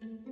Everyone,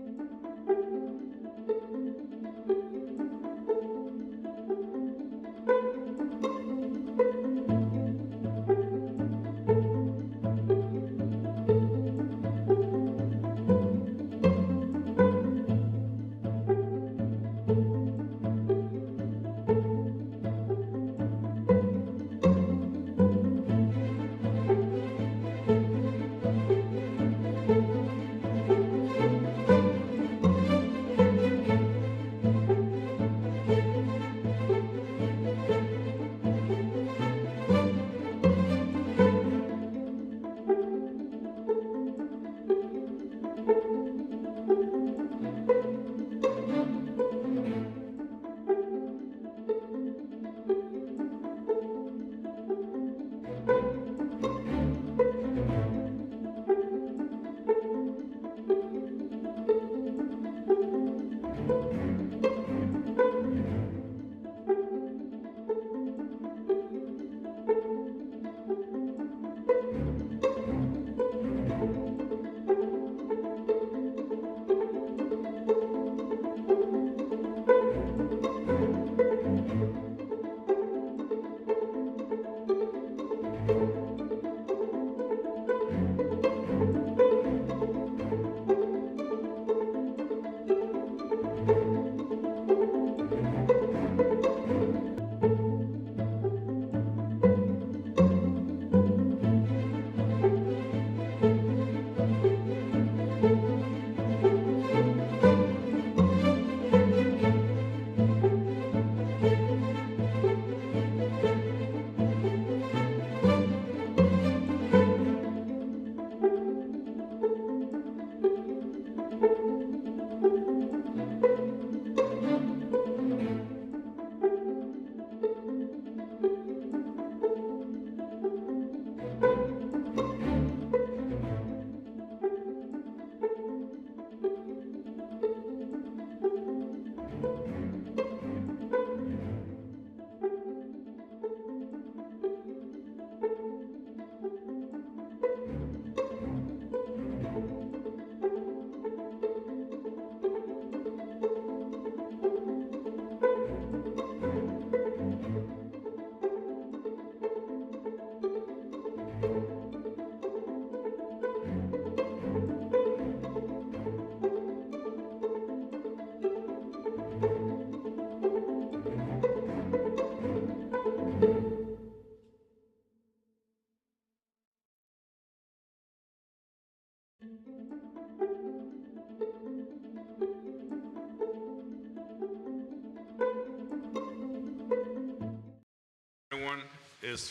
is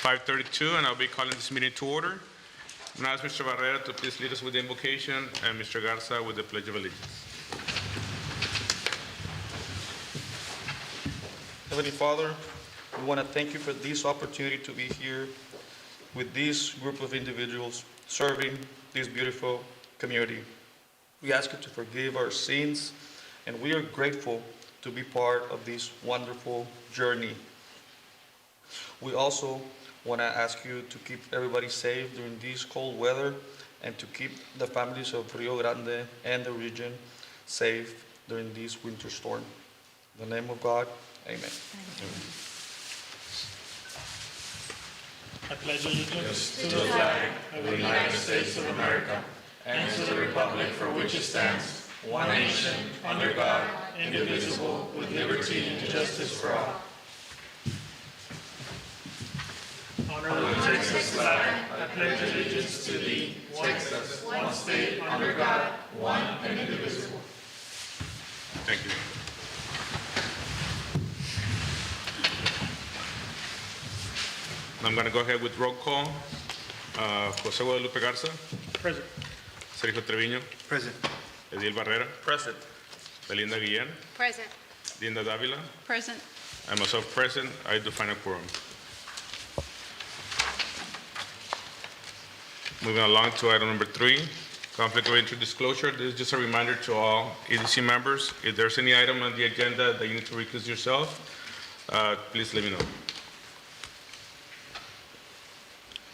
5:32, and I'll be calling this meeting to order. I'm going to ask Mr. Barrera to please lead us with the invocation, and Mr. Garza with the Pledge of Allegiance. Heavenly Father, we want to thank you for this opportunity to be here with this group of individuals serving this beautiful community. We ask you to forgive our sins, and we are grateful to be part of this wonderful journey. We also want to ask you to keep everybody safe during this cold weather and to keep the families of Rio Grande and the region safe during this winter storm. In the name of God, amen. Amen. I pledge allegiance to the flag of the United States of America and to the republic for which it stands, one nation, under God, indivisible, with liberty and justice for all. Honor the Texas flag. I pledge allegiance to thee, Texas, one state, under God, one and indivisible. Thank you. I'm going to go ahead with roll call. José Guadalupe Garza. Present. Sergio Treviño. Present. Ediel Barrera. Present. Belinda Guillén. Present. Linda Davila. Present. I myself present. I do find a quorum. Moving along to item number 3, conflict of interest disclosure. This is just a reminder to all EDC members. If there's any item on the agenda that you need to recuse yourself, please let me know.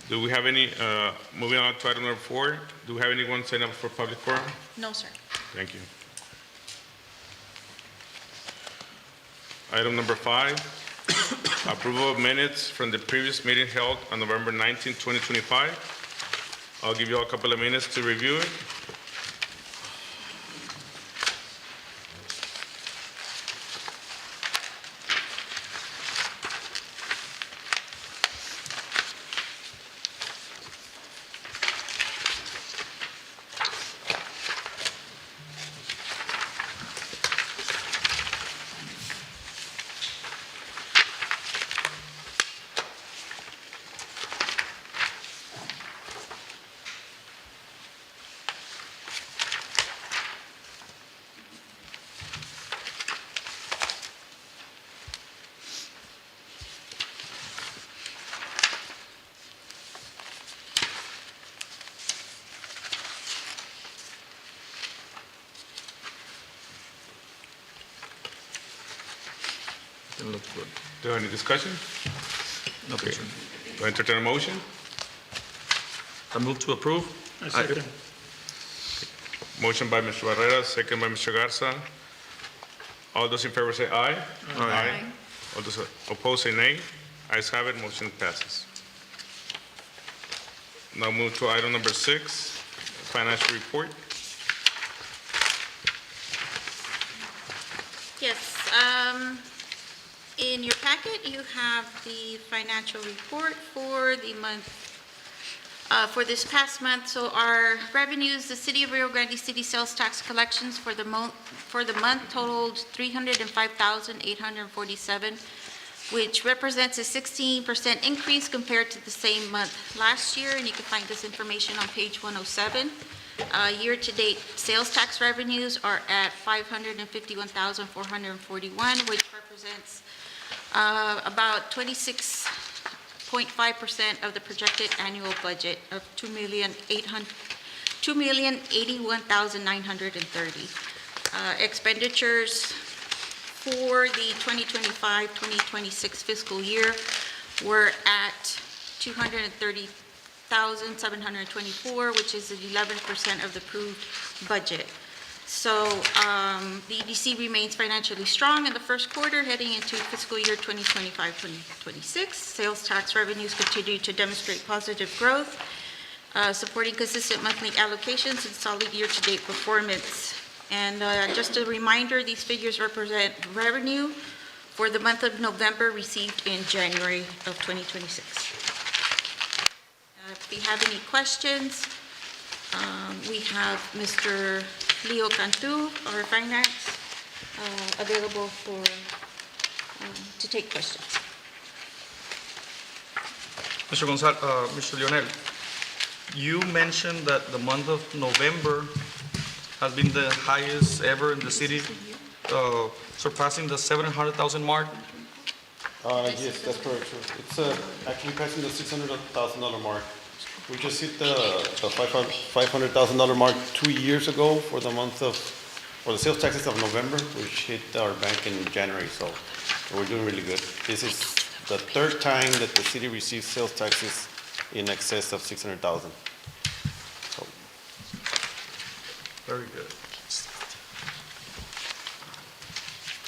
Do we have any, moving on to item number 4, do we have anyone sign up for public forum? No, sir. Thank you. Item number 5, approval of minutes from the previous meeting held on November 19, 2025. I'll give you all a couple of minutes to review it. It looks good. Do you have any discussion? No Okay. concern. Do I entertain a motion? I move to approve. I second. Motion by Mr. Barrera, second by Mr. Garza. All those in favor say aye. Aye. All those opposed say nay. Ayes have it, motion passes. Now move to item number 6, financial report. Yes, in your packet, you have the financial report for the month, for this past month. So our revenues, the City of Rio Grande City sales tax collections for the month totaled $305,847, which represents a 16% increase compared to the same month last year, and you can find this information on page 107. Year-to-date sales tax revenues are at $551,441, which represents about 26.5% of the projected annual budget of $2,081,930. Expenditures for the 2025-2026 fiscal year were at $230,724, which is 11% of the approved budget. So the EDC remains financially strong in the first quarter, heading into fiscal year 2025-2026. Sales tax revenues continue to demonstrate positive growth, supporting consistent monthly allocations and solid year-to-date performance. And just a reminder, these figures represent revenue for the month of November received in January of 2026. If you have any questions, we have Mr. Leo Cantu, our finance, available to take questions. Mr. Gonzalez, Mr. Lionel, you mentioned that the month of November has been the highest ever in the city, surpassing the 700,000 mark. Yes, that's correct, sir. It's actually passing the $600,000 mark. We just hit the $500,000 mark 2 years ago for the sales taxes of November, which hit our bank in January, so we're doing really good. This is the third time that the city receives sales taxes in excess of $600,000. So, Very good.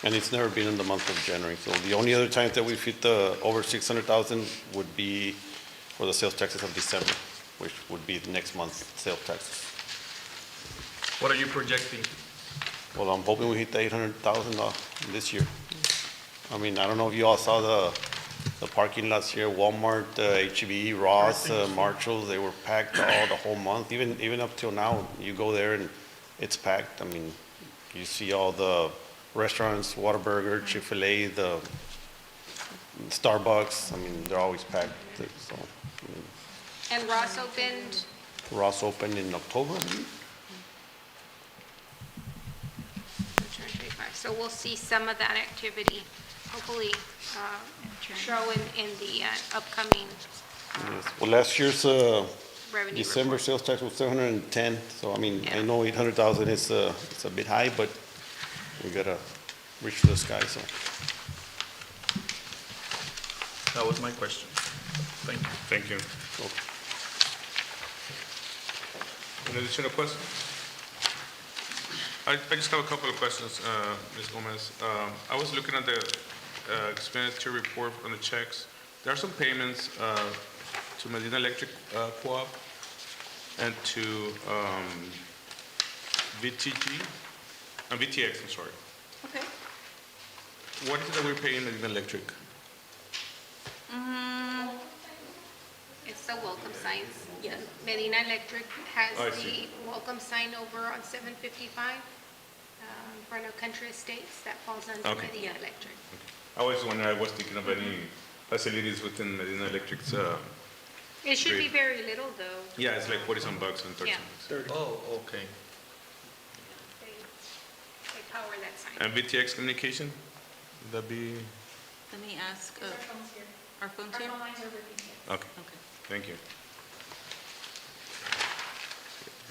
and it's never been in the month of January. So the only other time that we've hit the over 600,000 would be for the sales taxes of December, which would be the next month's sales taxes. What are you projecting? Well, I'm hoping we hit the 800,000 this year. I mean, I don't know if you all saw the parking lots here, Walmart, H-E-B, Ross, Marshalls, they were packed the whole month. Even up till now, you go there and it's packed. I mean, you see all the restaurants, Whataburger, Chick-fil-A, the Starbucks, I mean, they're always packed, so. And Ross opened, Ross opened in October, I believe. so we'll see some of that activity, hopefully, show in the upcoming Yes. Well, last year's revenue December report. sales tax was 710, so I mean, I Yeah. know 800,000 is it's a bit high, but we gotta reach for the sky, so. That was my question. Thank you. Thank you. Any additional questions? I just have a couple of questions, Ms. Gomez. I was looking at the expenditure report on the checks. There are some payments to Medina Electric Co-op and to VTX, I'm sorry. Okay. What is it that we're paying Medina Electric? It's the welcome signs. Yes. Medina Electric has I the see. welcome sign over on 755, in front of Country Estates, that falls under Okay. Medina Electric. I was wondering, I was thinking of any facilities within Medina Electric's, It should be Great. very little, though. yeah, it's like 40-some bucks and 30 Yeah. bucks. Oh, okay. They power that sign. And VTX Communication, would that be, Let me ask. Our phone's here. Our phone's here? okay, Okay. thank you.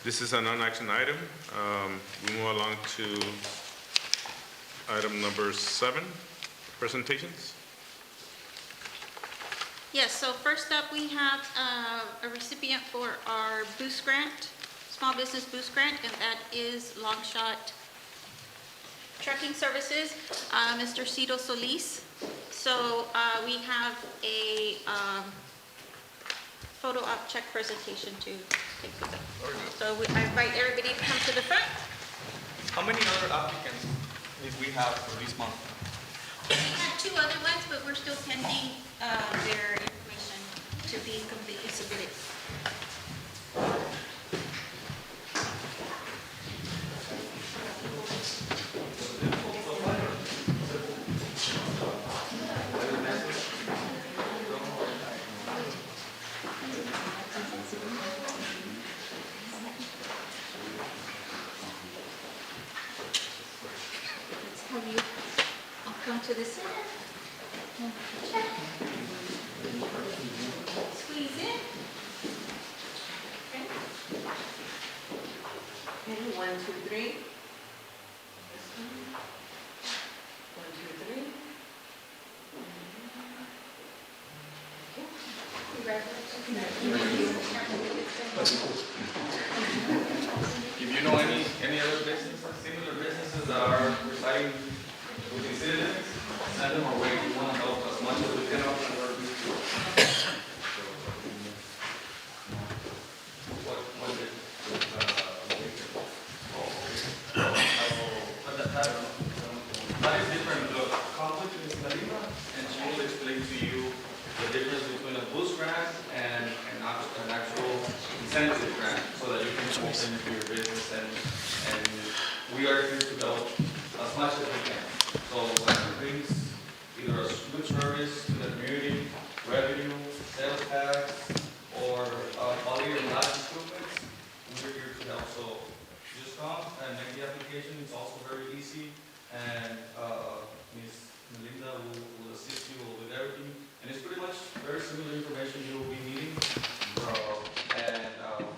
This is a non-action item. We move along to item number 7, presentations. Yes, so first up, we have a recipient for our boost grant, small business boost grant, and that is Longshot Trucking Services, Mr. Cito Solis. So we have a photo op check presentation to take with them. So I invite everybody to come to the front. How many other applicants did we have for this month? We had 2 other ones, but we're still pending their information to be completely submitted. Let's have you all come to the center. Check. Squeeze in. Okay. And 1, 2, 3. This one. 1, 2, 3. If you know any other businesses, similar businesses that are residing within city limits, send them our way. We want to help as much as we can out and work with you. What is it? That is different. The conflict is Marina, and she will explain to you the difference between a boost grant and an actual incentive grant, so that you can open to your business, and we are here to help as much as we can. So whatever brings either a good service to the community, revenue, sales tax, or quality and life improvements, we're here to help. So just come and make the application. It's also very easy, and Ms. Melinda will assist you with everything. And it's pretty much very similar information you will be needing. And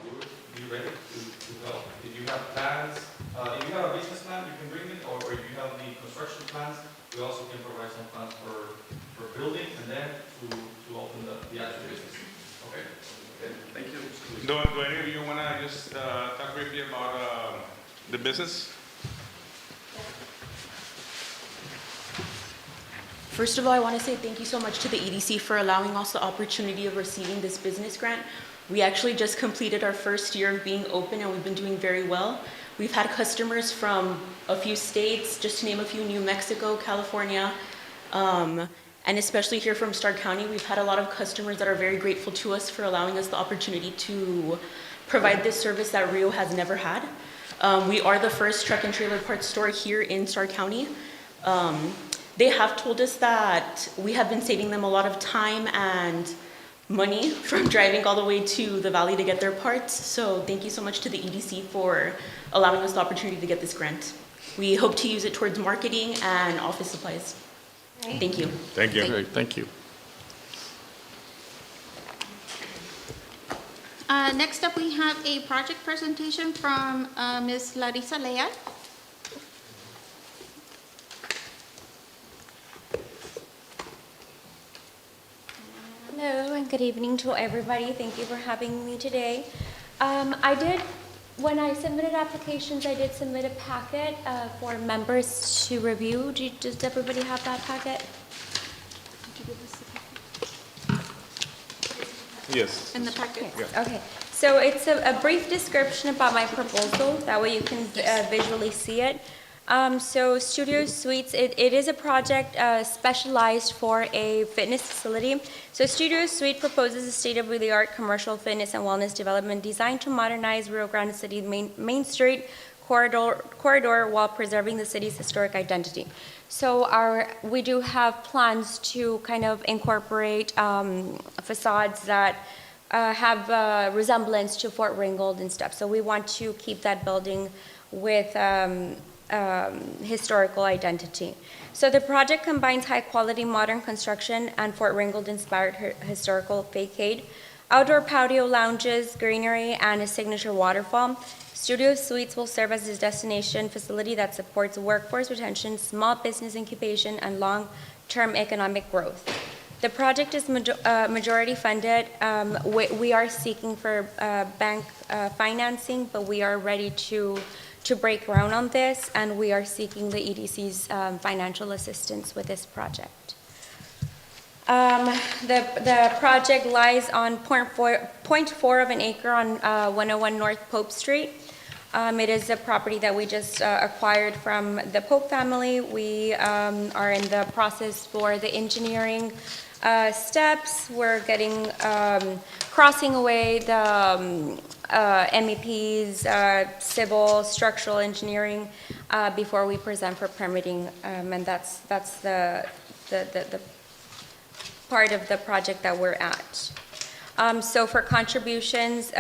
we will be ready to help. If you have plans, if you have a business plan, you can bring it, or if you have the construction plans, we also can provide some plans for building and then to open the actual business. Okay? Thank you. Do any of you want to just talk briefly about the business? First of all, I want to say thank you so much to the EDC for allowing us the opportunity of receiving this business grant. We actually just completed our first year of being open, and we've been doing very well. We've had customers from a few states, just to name a few: New Mexico, California, and especially here from Starr County. We've had a lot of customers that are very grateful to us for allowing us the opportunity to provide this service that Rio has never had. We are the first truck and trailer parts store here in Starr County. They have told us that we have been saving them a lot of time and money from driving all the way to the valley to get their parts. So thank you so much to the EDC for allowing us the opportunity to get this grant. We hope to use it towards marketing and office supplies. Thank you. Thank you. Great, thank you. Next up, we have a project presentation from Ms. Larissa Leal. Hello and good evening to everybody. Thank you for having me today. When I submitted applications, I did submit a packet for members to review. Does everybody have that packet? Yes. In the packet? Okay, so it's a brief description about my proposal. That way you can visually see it. So Studio Suites, it is a project specialized for a fitness facility. So Studio Suite proposes a state-of-the-art commercial fitness and wellness development designed to modernize Rio Grande City Main Street corridor while preserving the city's historic identity. So we do have plans to kind of incorporate facades that have resemblance to Fort Ringgold and stuff. So we want to keep that building with historical identity. So the project combines high-quality modern construction and Fort Ringgold-inspired historical facade, outdoor patio lounges, greenery, and a signature waterfall. Studio Suites will serve as a destination facility that supports workforce retention, small business incubation, and long-term economic growth. The project is majority funded. We are seeking for bank financing, but we are ready to break ground on this, and we are seeking the EDC's financial assistance with this project. The project lies on 0.4 of an acre on 101 North Pope Street. It is a property that we just acquired from the Pope family. We are in the process for the engineering steps. We're getting, crossing away the MEPs, civil, structural engineering, before we present for permitting, and that's the part of the project that we're at. So for contributions,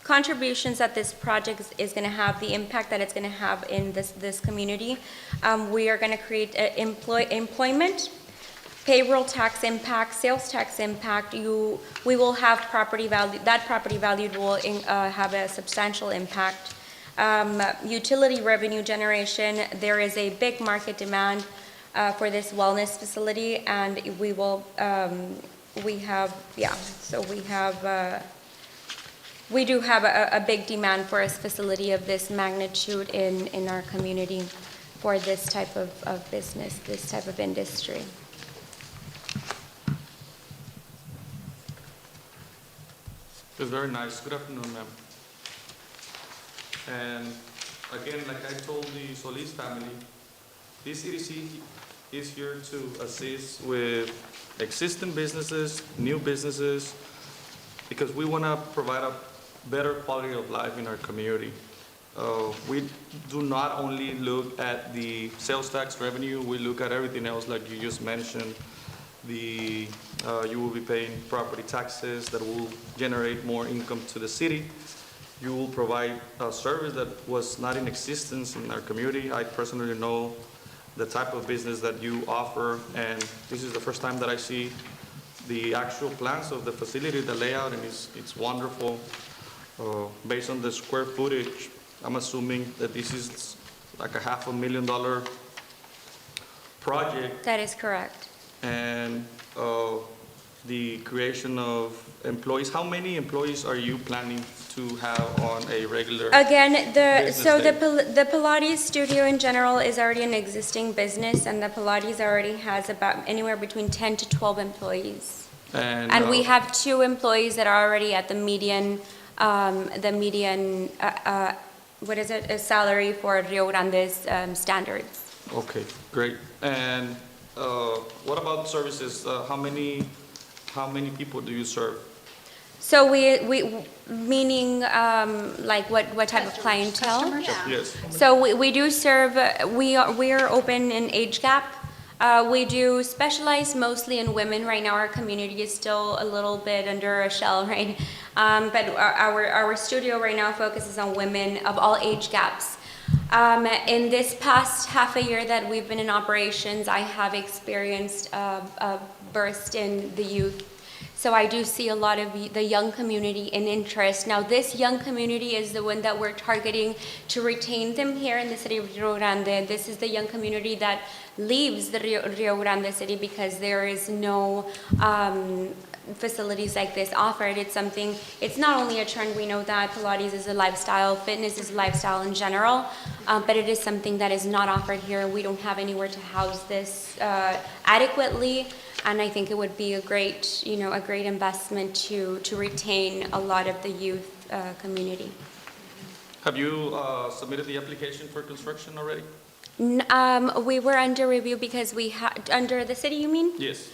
contributions that this project is going to have, the impact that it's going to have in this community, we are going to create employment, payroll tax impact, sales tax impact. We will have property value. That property value will have a substantial impact. Utility revenue generation. There is a big market demand for this wellness facility, and we will. We do have a big demand for a facility of this magnitude in our community for this type of business, this type of industry. It's very nice. Good afternoon, ma'am. And again, like I told the Solis family, this EDC is here to assist with existing businesses, new businesses, because we want to provide a better quality of life in our community. We do not only look at the sales tax revenue, we look at everything else like you just mentioned. You will be paying property taxes that will generate more income to the city. You will provide a service that was not in existence in our community. I personally know the type of business that you offer, and this is the first time that I see the actual plans of the facility, the layout, and it's wonderful. Based on the square footage, I'm assuming that this is like a $500,000 project. That is correct. And the creation of employees. How many employees are you planning to have on a regular Again, business day? the Pilates studio in general is already an existing business, and the Pilates already has about anywhere between 10 to 12 employees. And we have 2 employees that are already at the median, what is it, a salary for Rio Grande's standards. Okay, great. And what about services? How many people do you serve? So we meaning like what type of clientele? Customers? Yes. So we do serve. We are open in age gap. We do specialize mostly in women. Right now, our community is still a little bit under a shell, right? But our studio right now focuses on women of all age gaps. In this past half a year that we've been in operations, I have experienced a burst in the youth. So I do see a lot of the young community in interest. Now, this young community is the one that we're targeting to retain them here in the city of Rio Grande. This is the young community that leaves the Rio Grande city because there is no facilities like this offered. It's not only a trend, we know that Pilates is a lifestyle, fitness is a lifestyle in general, but it is something that is not offered here. We don't have anywhere to house this adequately, and I think it would be a great investment to retain a lot of the youth community. Have you submitted the application for construction already? We were under review because under the city, you mean? Yes.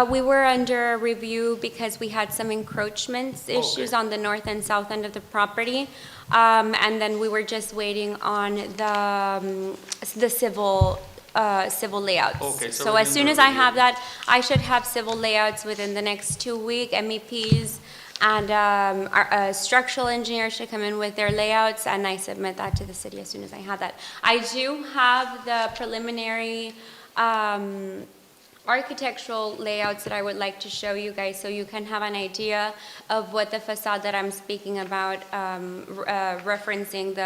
We were under review because we had some encroachments issues on the north and south end of the property. And then we were just waiting on the civil layouts. Okay, so as soon as I have that, I should have civil layouts within the next 2 weeks, MEPs, and our structural engineers should come in with their layouts, and I submit that to the city as soon as I have that. I do have the preliminary architectural layouts that I would like to show you guys so you can have an idea of what the facade that I'm speaking about, referencing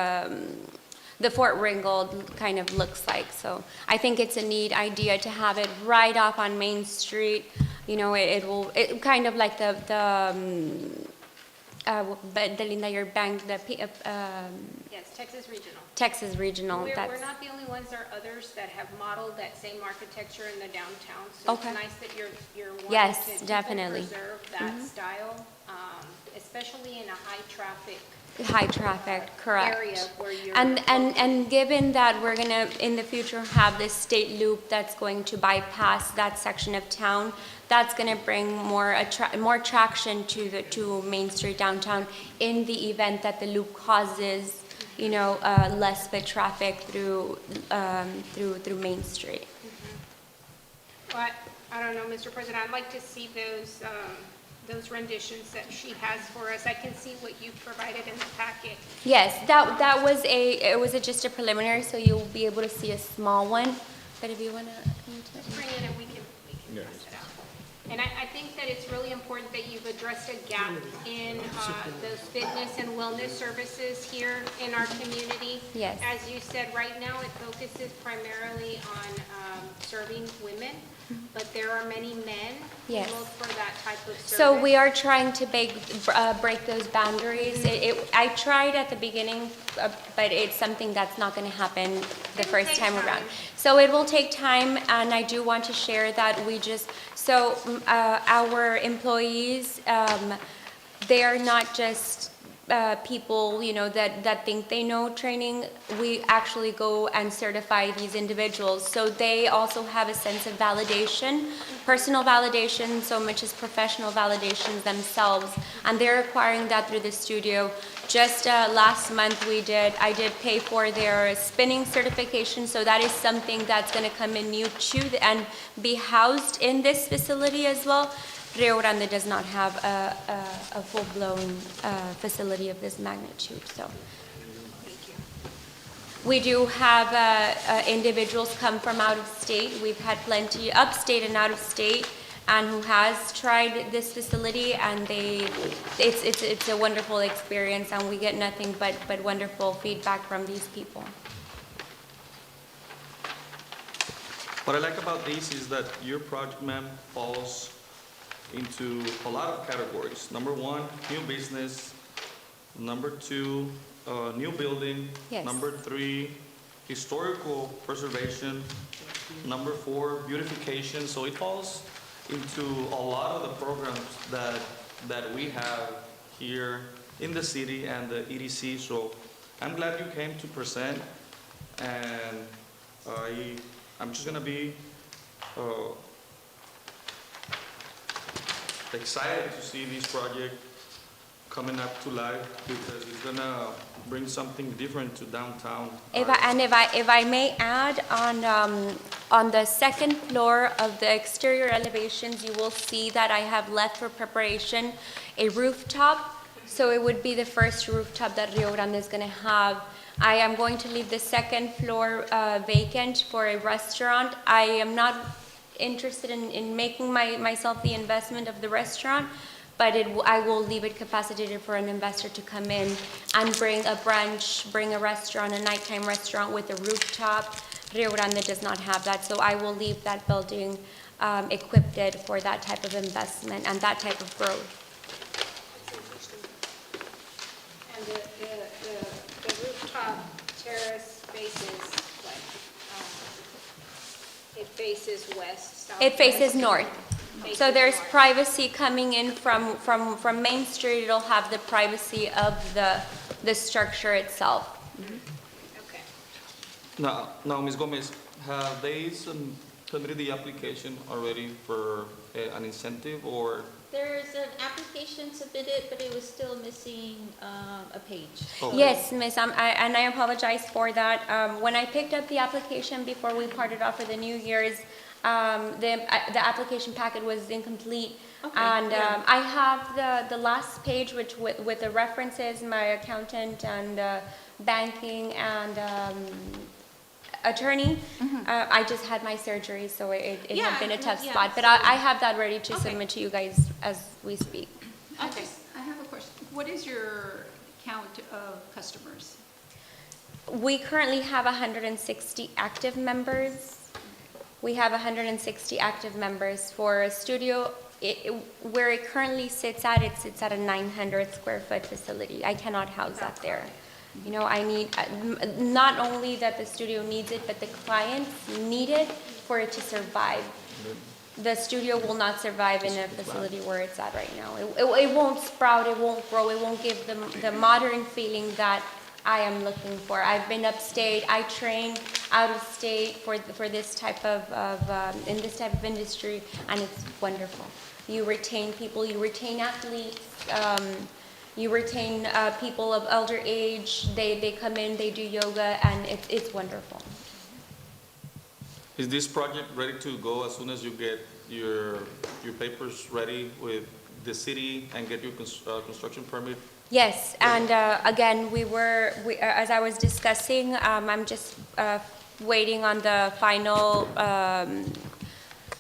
the Fort Ringgold kind of looks like. So I think it's a neat idea to have it right off on Main Street. You know, it kind of like the Linda, your bank, Yes, Texas Regional. Texas Regional. We're not the only ones. There are others that have modeled that same architecture in the downtown. So Okay. it's nice that you're wanting Yes, to keep definitely. and preserve that style, especially in a high traffic correct. area where you're. And given that we're gonna in the future have this state loop that's going to bypass that section of town, that's gonna bring more traction to Main Street downtown in the event that the loop causes, less foot traffic through Main Street. But I don't know, Mr. President, I'd like to see those renditions that she has for us. I can see what you provided in the packet. Yes, that was just a preliminary, so you'll be able to see a small one. But if you wanna Bring it and we can test it out. And I think that it's really important that you've addressed a gap in those fitness and wellness services here in our community. Yes. As you said, right now it focuses primarily on serving women, but there are many men who Yes. look for that type of service. So we are trying to break those boundaries. I tried at the beginning, but it's something that's not going to happen the It'll first take time time. around. So it will take time, and I do want to share that our employees, they are not just people, that think they know training. We actually go and certify these individuals. So they also have a sense of validation, personal validation, so much as professional validations themselves. And they're acquiring that through the studio. Just last month I did pay for their spinning certification. So that is something that's going to come in new and be housed in this facility as well. Rio Grande does not have a full-blown facility of this magnitude, so. We do have individuals come from out of state. We've had plenty upstate and out of state, and who has tried this facility, and it's a wonderful experience, and we get nothing but wonderful feedback from these people. What I like about this is that your project, ma'am, falls into a lot of categories. Number one, new business. Number two, new building. Yes. Number three, historical preservation. Number four, beautification. So it falls into a lot of the programs that we have here in the city and the EDC. So I'm glad you came to present, and I'm just gonna be excited to see this project coming up to life, because it's gonna bring something different to downtown. If I may add, on the second floor of the exterior elevations, you will see that I have left for preparation a rooftop. So it would be the first rooftop that Rio Grande is going to have. I am going to leave the second floor vacant for a restaurant. I am not interested in making myself the investment of the restaurant, but I will leave it capacitated for an investor to come in and bring a brunch, bring a restaurant, a nighttime restaurant with a rooftop. Rio Grande does not have that, so I will leave that building equipped for that type of investment and that type of growth. And the rooftop terrace faces what? It faces west, south? It faces north. Faces So there's north. privacy coming in from Main Street. It'll have the privacy of the structure itself. Okay. Now, Ms. Gomez, have they submitted the application already for an incentive or? There's an application submitted, but it was still missing a page. Okay. Yes, Miss, and I apologize for that. When I picked up the application before we parted off for the New Year's, the application packet was incomplete. Okay, And yeah. I have the last page, which with the references, my accountant and banking and attorney. I just had my surgery, so it Yeah, had been a tough yeah, spot. But so- I have that ready to Okay. submit to you guys as we speak. Okay. I have a question. What is your count of customers? We currently have 160 active members. We have 160 active members for a studio. Where it currently sits at, it sits at a 900 square foot facility. I cannot house that there. You know, I need, not only that the studio needs it, but the clients need it for it to survive. The studio will not survive in a facility where it's at right now. It won't sprout, it won't grow, it won't give the modern feeling that I am looking for. I've been upstate, I train out of state for this type of in this type of industry, and it's wonderful. You retain people, you retain athletes, you retain people of elder age. They come in, they do yoga, and it's wonderful. Is this project ready to go as soon as you get your papers ready with the city and get your construction permit? Yes, and again, as I was discussing, I'm just waiting on the final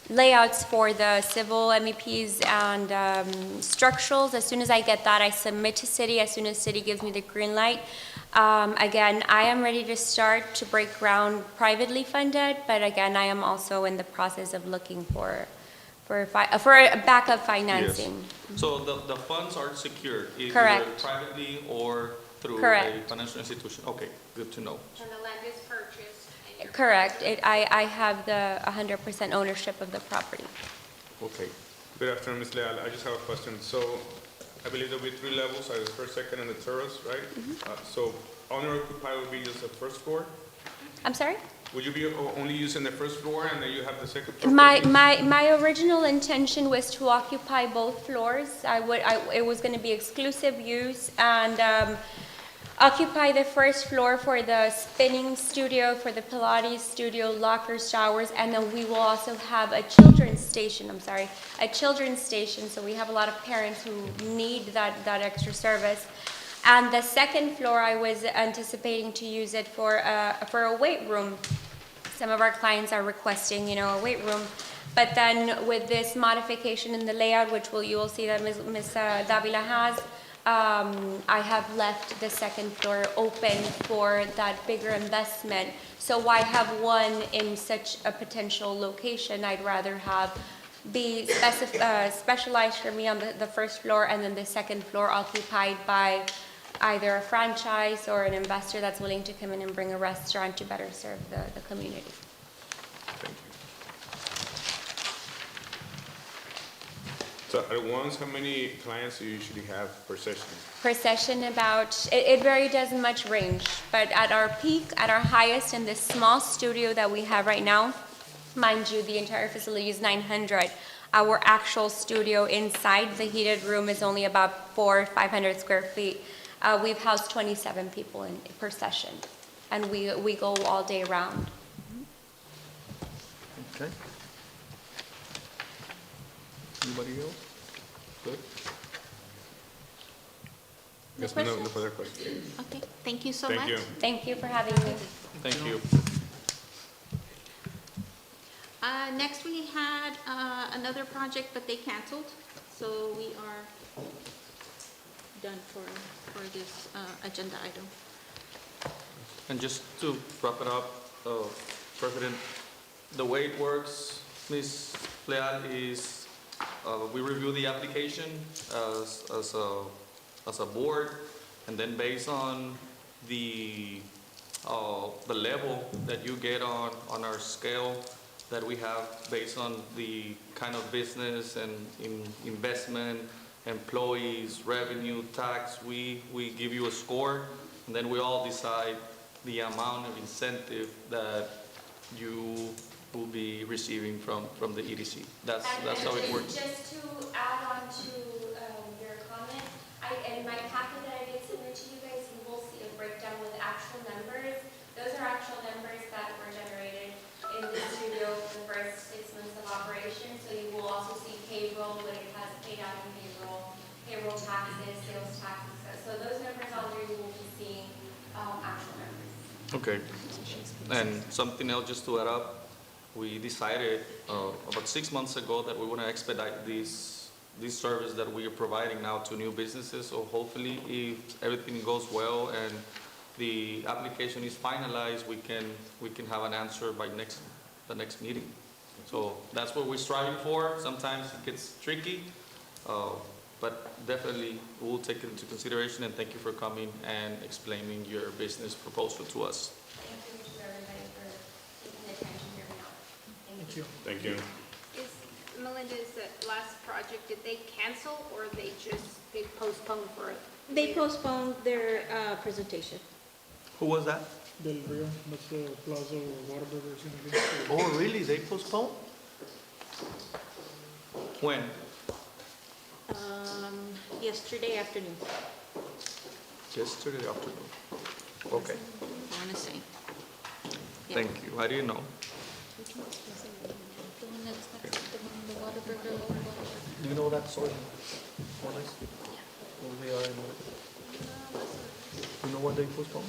layouts for the civil MEPs and structurals. As soon as I get that, I submit to city. As soon as city gives me the green light, again, I am ready to start to break ground privately funded, but again, I am also in the process of looking for backup financing. So the funds are secured, either Correct. privately or through a Correct. financial institution? Okay, good to know. And the land is purchased. and you're- Correct. I have the 100% ownership of the property. Okay. Good afternoon, Ms. Leal. I just have a question. So I believe there'll be 3 levels, either the first, second, and the terrace, right? So owner occupied will be just the first floor? I'm sorry? Would you be only using the first floor and then you have the second floor? My original intention was to occupy both floors. It was going to be exclusive use and occupy the first floor for the spinning studio, for the Pilates studio, lockers, showers, and then we will also have a children's station, a children's station, so we have a lot of parents who need that extra service. And the second floor, I was anticipating to use it for a weight room. Some of our clients are requesting, a weight room. But then with this modification in the layout, which you will see that Ms. Davila has, I have left the second floor open for that bigger investment. So why have one in such a potential location? I'd rather be specialized for me on the first floor, and then the second floor occupied by either a franchise or an investor that's willing to come in and bring a restaurant to better serve the community. Thank you. So at once, how many clients do you usually have per session? Per session, it very doesn't much range, but at our peak, at our highest in this small studio that we have right now, mind you, the entire facility is 900. Our actual studio inside the heated room is only about 400 or 500 square feet. We've housed 27 people per session, and we go all day round. Okay. Anybody else? Good. Yes, no further questions. Okay, thank you so much. Thank you. Thank you for having me. Thank you. Next, we had another project, but they canceled, so we are done for this agenda item. And just to wrap it up, President, the way it works, Ms. Leal, is we review the application as a board, and then based on the level that you get on our scale that we have based on the kind of business and investment, employees, revenue, tax, we give you a score, and then we all decide the amount of incentive that you will be receiving from the EDC. That's how it works. Just to add on to your comment, in my packet that I did submit to you guys, you will see a breakdown with actual numbers. Those are actual numbers that were generated in the studio for the first 6 months of operation. So you will also see payroll, what it has paid out in payroll taxes, sales taxes. So those numbers all there you will be seeing actual numbers. Okay. And something else just to add up, we decided about 6 months ago that we want to expedite this service that we are providing now to new businesses. So hopefully, if everything goes well and the application is finalized, we can have an answer by the next meeting. So that's what we're striving for. Sometimes it gets tricky, but definitely we'll take it into consideration, and thank you for coming and explaining your business proposal to us. Thank you to everybody for taking the time to hear me out. Thank you. Thank you. Melinda's last project, did they cancel or they postponed for it? They postponed their presentation. Who was that? Del Rio, that's the Plaza Waterburgers gonna be. Oh, really? They postponed? When? Yesterday afternoon, Yesterday afternoon. Okay, I want to say. Yeah. thank you. I didn't know. Do you know that soil? More or less? Where they are in you know what they postponed?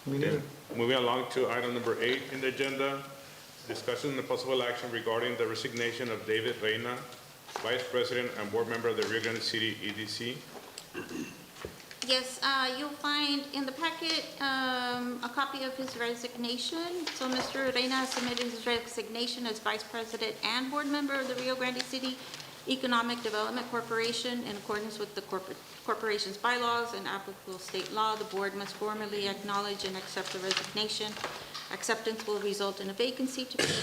Me neither. Moving along to item number 8 in the agenda, discussion and possible action regarding the resignation of David Reyna, Vice President and Board Member of the Rio Grande City EDC. Yes, you'll find in the packet a copy of his resignation. So Mr. Reyna has submitted his resignation as Vice President and Board Member of the Rio Grande City Economic Development Corporation in accordance with the corporation's bylaws and applicable state law. The board must formally acknowledge and accept the resignation. Acceptance will result in a vacancy to be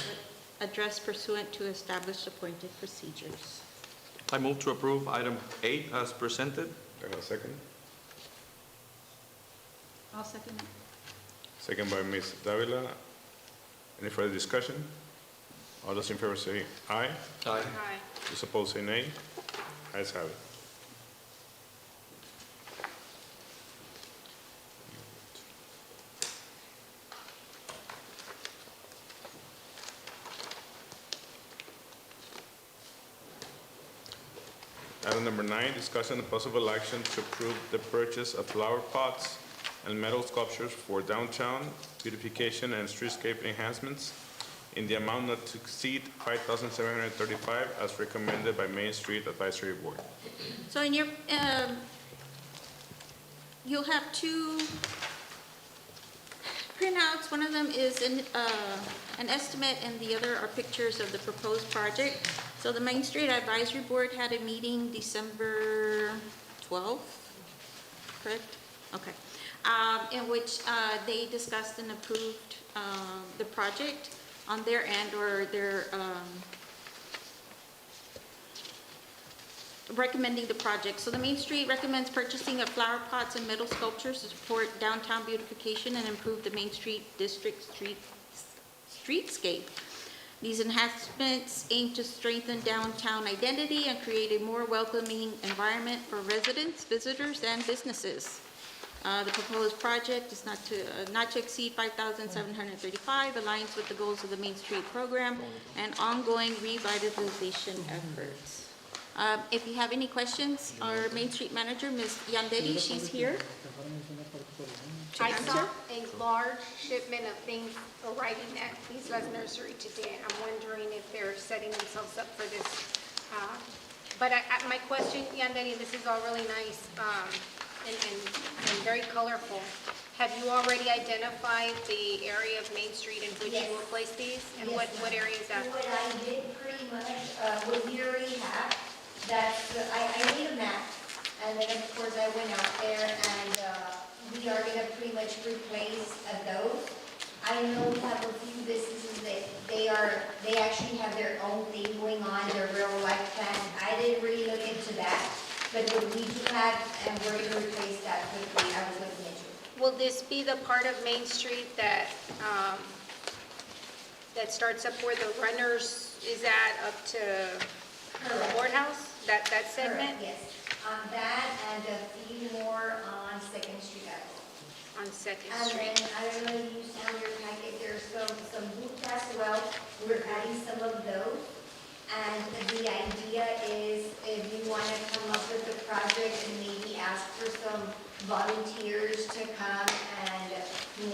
addressed pursuant to established appointed procedures. I move to approve item 8 as presented. Do I have a second? I'll second it. Second by Ms. Davila. Any further discussion? All those in favor say aye. Aye. Aye. Those opposed say nay. Ayes have it. Item number 9, discussion and possible action to approve the purchase of flower pots and metal sculptures for downtown beautification and streetscape enhancements in the amount not to exceed $5,735 as recommended by Main Street Advisory Board. So in your, you'll have 2 printouts. One of them is an estimate, and the other are pictures of the proposed project. So the Main Street Advisory Board had a meeting December 12th, correct? Okay. In which they discussed and approved the project on their end, or their recommending the project. So the Main Street recommends purchasing of flower pots and metal sculptures to support downtown beautification and improve the Main Street district streetscape. These enhancements aim to strengthen downtown identity and create a more welcoming environment for residents, visitors, and businesses. The proposed project is not to exceed $5,735, aligns with the goals of the Main Street program and ongoing revitalization efforts. If you have any questions, our Main Street Manager, Ms. Yanderi, she's here. I saw a large shipment of things arriving at Isla's Nursery today. I'm wondering if they're setting themselves up for this. But my question, Yandere, this is all really nice and very colorful. Have you already identified the area of Main Street in which you will place these? And what area is that? What I did pretty much, what we already have, that's, I made a map, and then of course I went out there and we are gonna pretty much replace those. I know we have a few businesses that they actually have their own thing going on, their real life plan. I didn't really look into that, but what we do have, and we're gonna replace that quickly, I was looking into. Will this be the part of Main Street that, that starts up where the runners is at up to the courthouse? That segment? Correct, yes. On that and a few more on Second Street as well. On Second And Street? then, I don't know if you saw in your packet, there's some booths as well. We're adding some of those. And the idea is if you want to come up with a project and maybe ask for some volunteers to come and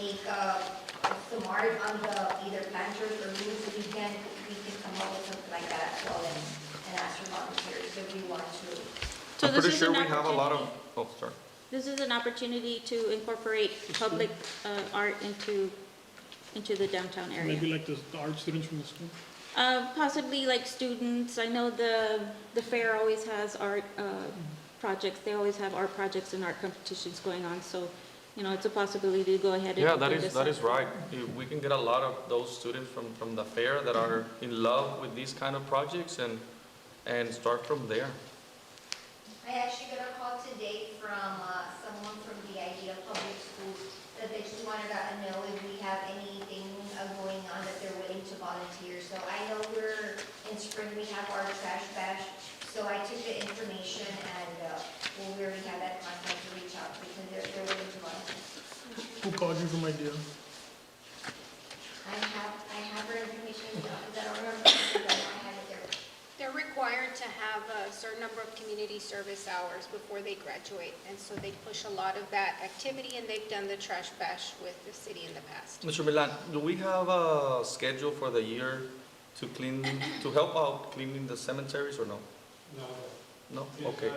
make some art on the either planters or booths, we can come up with something like that as well and ask for volunteers if we want to. So I'm this pretty is sure an we have a lot of, opportunity- oh, sorry. This is an opportunity to incorporate public art into the downtown area. Maybe like the art students from the school? Possibly like students. I know the fair always has art projects. They always have art projects and art competitions going on. So, you know, it's a possibility to go ahead and Yeah, open this that up. is right. We can get a lot of those students from the fair that are in love with these kind of projects and start from there. I actually got a call today from someone from the idea public schools that they just wanted to know if we have anything going on that they're willing to volunteer. So I know we're in spring, we have our trash bash. So I took the information and we already have that contact to reach out because they're willing to volunteer. Who called you from IDEA? I have her information, I don't remember, but I have it there. They're required to have a certain number of community service hours before they graduate. And so they push a lot of that activity, and they've done the trash bash with the city in the past. Mr. Milan, do we have a schedule for the year to help out cleaning the cemeteries or no? No? Okay.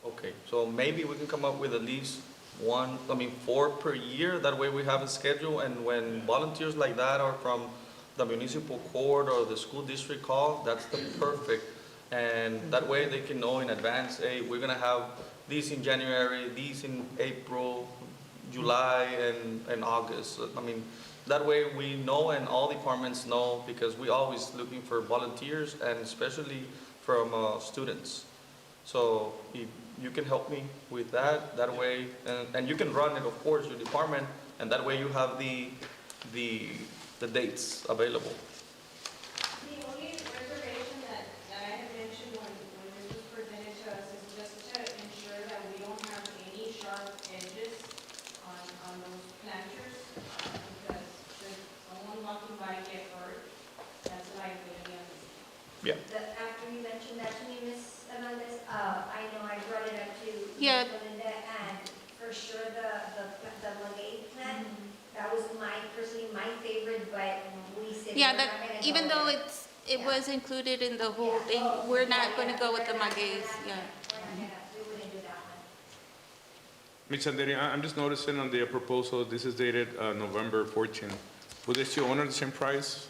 Okay, so maybe we can come up with at least 4 per year. That way we have a schedule, and when volunteers like that are from the municipal court or the school district call, that's the perfect. And that way they can know in advance, hey, we're gonna have these in January, these in April, July, and August. I mean, that way we know and all departments know, because we always looking for volunteers and especially from students. So if you can help me with that way, and you can run it, of course, your department, and that way you have the dates available. The only reservation that I had mentioned when this was presented to us is just to ensure that we don't have any sharp edges on those planters, because should someone walking by get hurt, that's a liability on the city. Yeah. After you mentioned that to me, Ms. Hernandez, I know I brought it up to Yeah. Ms. Belinda, and for sure the Maguey plant, that was personally my favorite, but we said Yeah, we're that, not gonna even go though there. it was included in the whole thing, we're not going to go with the maguey's, yeah. We wouldn't do that one. Ms. Sanderi, I'm just noticing on the proposal, this is dated November 14th. Will they still honor the same price?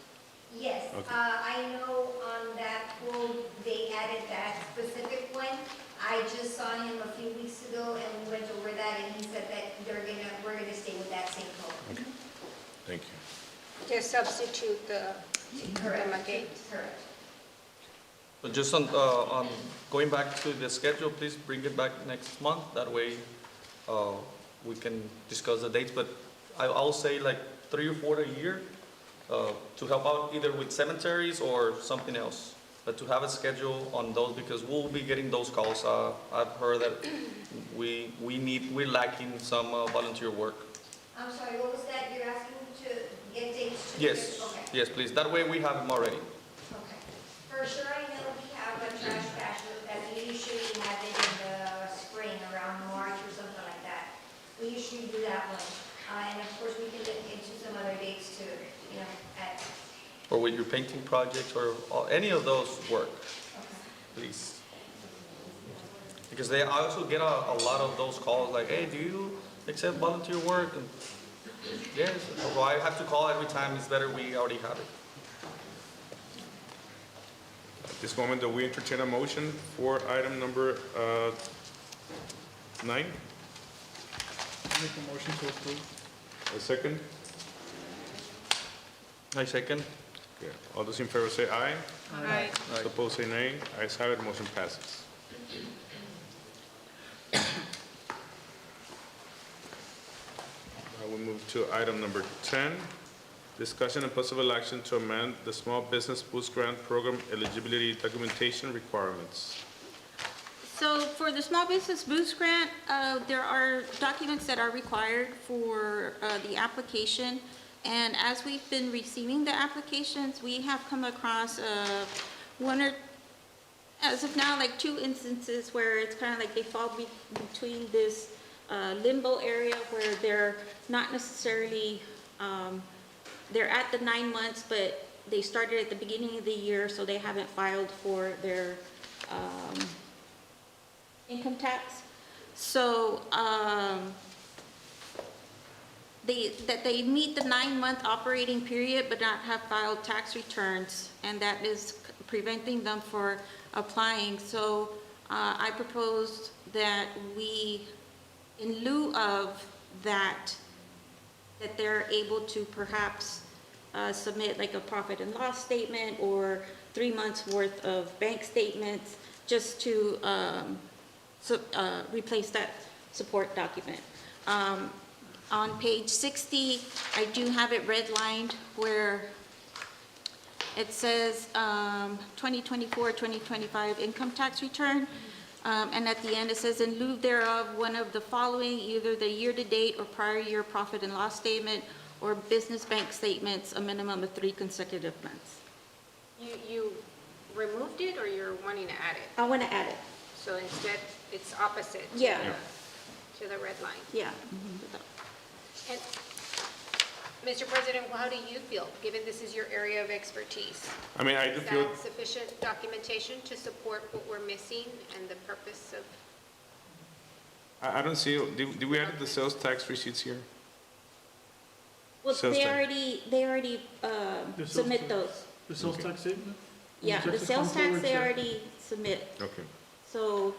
Yes, Okay. I know on that quote, they added that specific one. I just saw him a few weeks ago and we went over that and he said that we're gonna stay with that same quote. Okay. Thank you. Just substitute the maguey. Correct. But just on going back to the schedule, please bring it back next month. That way we can discuss the dates. But I'll say like 3 or 4 a year to help out either with cemeteries or something else. But to have a schedule on those, because we'll be getting those calls. I've heard that we're lacking some volunteer work. I'm sorry, what was that? You're asking to get dates to? Yes, Okay. yes, please. That way we have them already. Okay. For sure, I know we have trash cash, that we usually have it in the spring, around March or something like that. We usually do that one. And of course, we can look into some other dates too, you know, at, Or with your painting projects or any of those work, please. Because I also get a lot of those calls like, hey, do you accept volunteer work? And yes, although I have to call every time, it's better we already have it. At this moment, do we entertain a motion for item number 9? Make a motion to approve. A second? I second. Okay. All those in favor say aye. Aye. Those opposed say nay. Ayes have it, motion passes. Now we move to item number 10, discussion and possible action to amend the Small Business Boost Grant Program eligibility documentation requirements. So for the Small Business Boost Grant, there are documents that are required for the application. And as we've been receiving the applications, we have come across one or, as of now, like 2 instances where it's kind of like they fall between this limbo area where they're not necessarily, they're at the 9 months, but they started at the beginning of the year, so they haven't filed for their income tax. So they meet the 9-month operating period but not have filed tax returns, and that is preventing them for applying. So I proposed that we, in lieu of that they're able to perhaps submit like a profit and loss statement or 3 months worth of bank statements just to replace that support document. On page 60, I do have it redlined where it says 2024-2025 income tax return. And at the end, it says, in lieu thereof, one of the following, either the year-to-date or prior year profit and loss statement or business bank statements, a minimum of 3 consecutive months. You removed it, or you're wanting to add it? I want to add it. So instead, it's opposite to Yeah. to the red line. Yeah. And, Mr. President, how do you feel, given this is your area of expertise? I mean, I do Is feel, that sufficient documentation to support what we're missing and the purpose of? I don't see, did we add the sales tax receipts here? Well, Sales they tax. already sales submit tax. those. The sales tax statement? Yeah, the Just sales come forward, tax they sir. already submit. Okay. So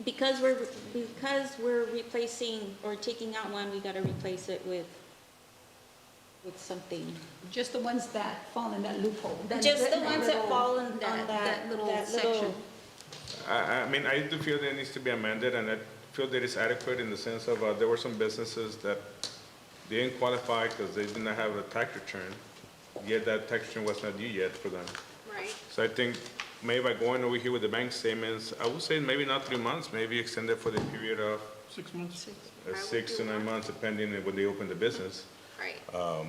because we're replacing or taking out one, we got to replace it with something. Just the ones that fall in that loophole. Just the ones that fall on that that little section. I mean, I do feel that it needs to be amended, and I feel that it's adequate in the sense of there were some businesses that they didn't qualify because they did not have a tax return, yet that tax return was not due yet for them. Right. So I think maybe by going over here with the bank statements, I would say maybe not 3 months, maybe extend it for the period of 6 months? 6 to 9 months, depending on when they open the business. Right. I-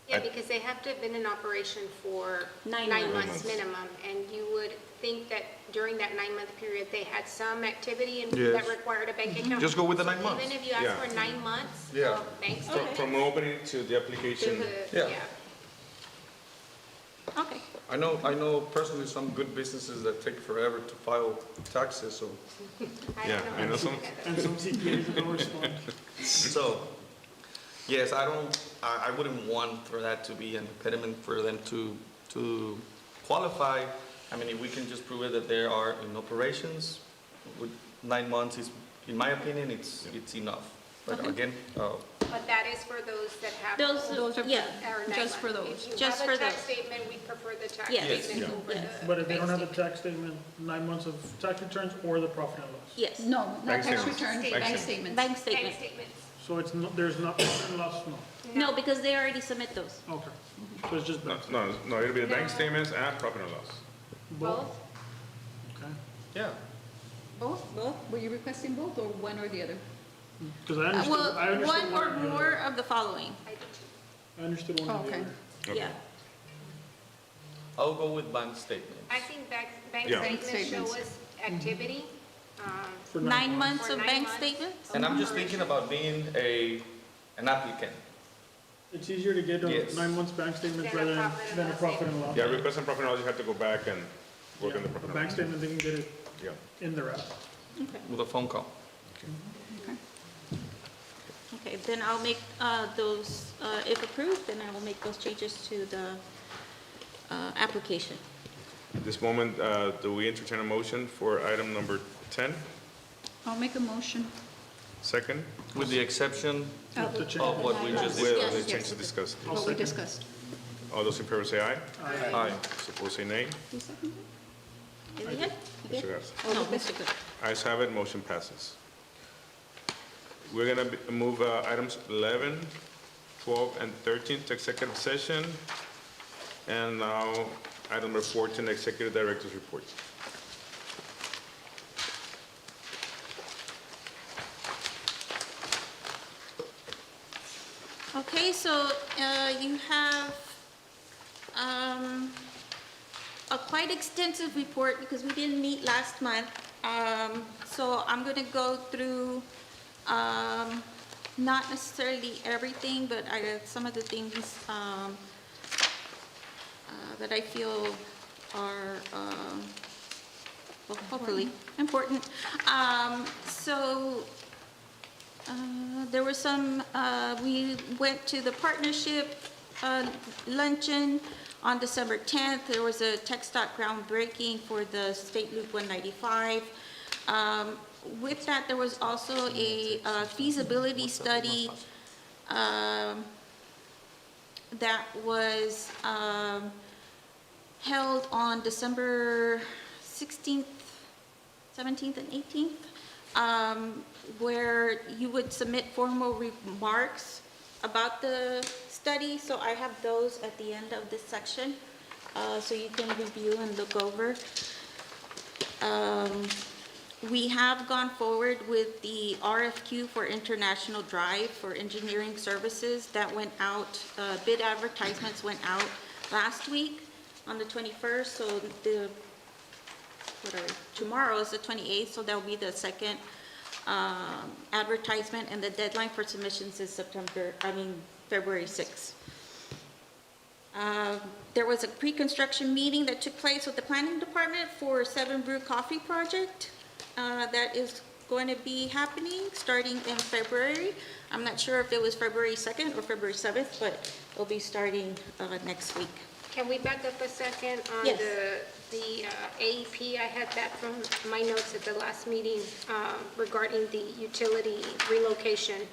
Yeah, because they have to have been in operation for 9 9 months. months minimum, and you would think that during that 9-month period, they had some activity and Yes. that required a bank account. Just go with the So 9 months. Even if you ask Yeah. for 9 months Yeah. of bank From- statement. From opening to the to application. the- Yeah. Okay. I know personally some good businesses that take forever to file taxes, so. Yeah, I know some. And some CPAs that don't respond. So, yes, I wouldn't want for that to be an impediment for them to qualify. I mean, if we can just prove it that they are in operations, with 9 months is, in my opinion, it's enough. But Okay. again, But that is for those that have. Those are, yeah. are 9 just for months. those. If Just you for have a tax those. statement, we prefer the tax Yes. statement Yeah. over Yes. the. But if they bank don't have a statement. tax statement, 9 months of tax returns or the profit and loss? Yes. No, not Bank tax statements. returns, Bank bank statements. statements. Bank Bank statement. statements. So it's not, there's not profit and loss, no? No, because they already submit those. Okay. So it's just No, bank. no, it'll be the bank No. statements and profit and loss. Both? Okay. yeah. Both? Both? Were you requesting both or one or the other? Because I Well, understood one or the more other. of the following. I do too. I understood one Oh, or the okay. other. Okay. Yeah. I'll go with bank statements. I think bank Yeah. statements show us activity. For 9 months For of 9 bank months. statements? And I'm just thinking about being an applicant. It's easier to get Yes. 9 months bank statements Than a rather profit and than a loss profit and loss. Yeah, request and profit and loss, you have to go back and work on the Yeah, profit a and bank loss. statement, they can get it Yeah. in their app. With a phone call. Okay, then I'll make those, if approved, then I will make those changes to the application. At this moment, do we entertain a motion for item number 10? Oh. I'll make a motion. Second, With the exception With the change. of what we just with discussed. the changes discussed. What we discussed. All those in favor say aye. Aye. Opposed say nay. Who seconded? Is it good? Mr. Garza. No, Mr. Good. Ayes have it, motion passes. We're gonna move items 11, 12, and 13 to executive session. And now, item number 14, executive director's report. Okay, so you have a quite extensive report because we didn't meet last month. So I'm going to go through not necessarily everything, but some of the things that I feel are, well, hopefully important. There were some, we went to the partnership luncheon on December 10th. There was a tech stock groundbreaking for the State Loop 195. With that, there was also a feasibility study that was held on December 16th, 17th, and 18th. Where you would submit formal remarks about the study. So I have those at the end of this section, so you can review and look over. We have gone forward with the RFQ for International Drive for engineering services that went out, bid advertisements went out last week on the 21st, so tomorrow is the 28th, so that'll be the second advertisement, and the deadline for submissions is February 6th. There was a pre-construction meeting that took place with the planning department for 7 Brew Coffee project that is going to be happening starting in February. I'm not sure if it was February 2nd or February 7th, but it'll be starting next week. Can we back up a second on Yes. the AEP? I had that from my notes at the last meeting regarding the utility relocation.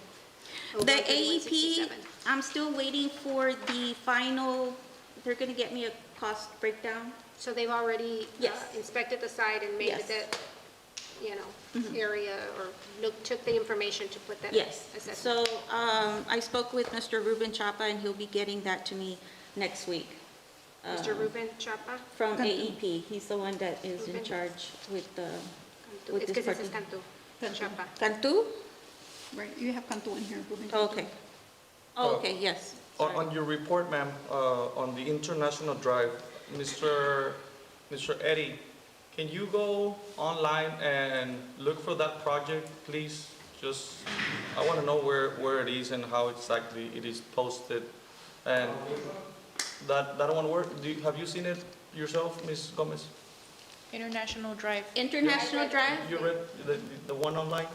over The on 3167. AEP, I'm still waiting for the final, they're going to get me a cost breakdown. So they've already Yes. inspected the site and made Yes. that, area, or took the information to put that Yes, assessment? so I spoke with Mr. Ruben Chapa, and he'll be getting that to me next week. Mr. Ruben Chapa? From AEP, he's the one that is in Ruben. charge with the, Cantu. with It's this because it party. says Cantu. Chapa. Cantu? Right, you have Cantu in here, Ruben. Oh, okay. Oh, okay, yes. Sorry. On your report, ma'am, on the International Drive, Mr. Eddie, can you go online and look for that project, please? Just, I want to know where it is and how exactly it is posted. And that one work, have you seen it yourself, Ms. Gomez? International Drive. International Drive? You read the one online?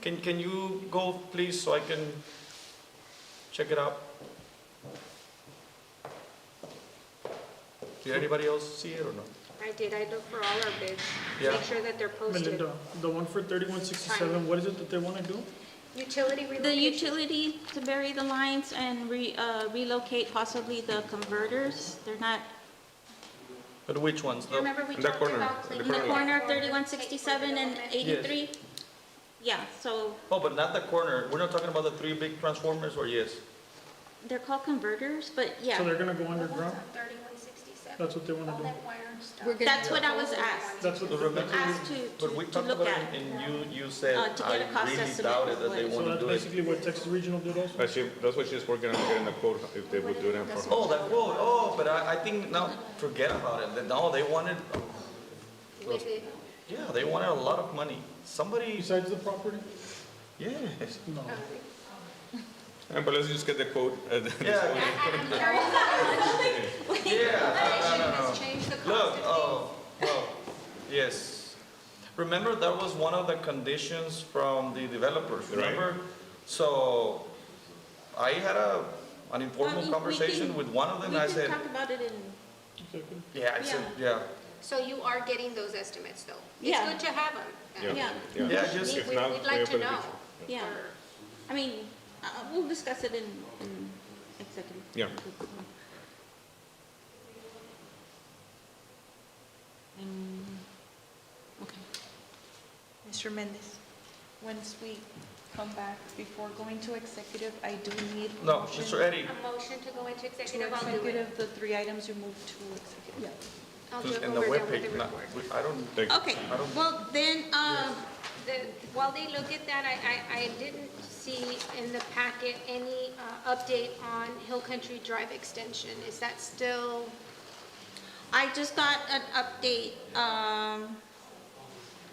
Can you go, please, so I can check it out? Did anybody else see it or not? I did, I looked for all our bids, Yeah. make sure that they're posted. Melinda, the one for 3167, what is it that they want to do? Utility The relocation. utility to bury the lines and relocate possibly the converters. They're not, But which ones? You remember we In that talked corner, about in the cleaning in the up corner that of corner, 3167 and take for 83? Yeah, so Oh, but not the corner. We're not talking about the 3 big transformers, or yes? they're called converters, but So yeah. they're going to go development. underground? On 3167. That's what they want All to do. that wire and stuff. We're gonna- That's what I was asked. That's what But remember, Asked but we to talked look about at. it, and you said, to get a I cost really estimate doubted of that they what- So want to that's do it. basically what Texas Regional did also? That's what she's working on getting the quote, if they would do that for her. Oh, that quote, oh, but I think, now, forget about it, no, they wanted, With it. yeah, they wanted a lot of money. Somebody, Besides the property? yes, No. But let's just get the quote. I'm curious yeah, no. has changed the cost Look, of oh, well, yes. Remember, that was one of the conditions from the developers, Right. remember? So, I had an informal we conversation can- with one of them, We I can said, talk about it in, yeah, I said, yeah. So you are getting those estimates though? It's Yeah. good to have them. yeah, Yeah, just- If We'd not, like way up to in the know. future. yeah. I mean, we'll discuss it in executive. Yeah. Okay. Mr. Mendez, once we come back, before going to executive, I do need a No, motion. Mr. Eddie, A motion to go into To executive, I'll do it. executive, the 3 items you moved to executive. I'll do it in when the we're done with webpage, the not, report. I don't, Okay, I don't- well, then, While they look at that, I didn't see in the packet any update on Hill Country Drive extension. Is that still, I just got an update,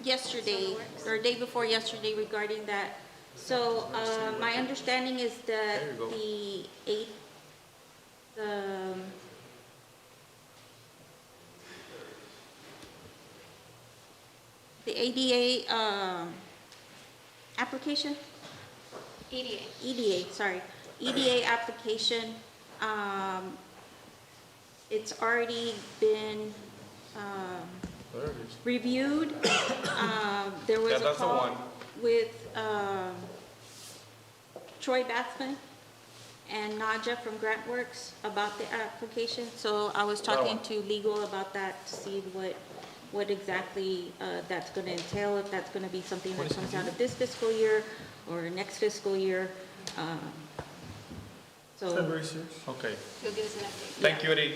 yesterday, or day before yesterday regarding that. So, my understanding is that There you go. the ADA, application? EDA? EDA, sorry, EDA application, it's already been, there it is. reviewed. There was Yeah, a that's the call one. with Troy Batsman and Nadja from GrantWorks about the application. So I was That talking one. to legal about that to see what exactly that's going to entail, if that's going to be something that comes out of this fiscal year or next fiscal year. So, February 6th. Okay, You'll give us an update. thank you, Eddie.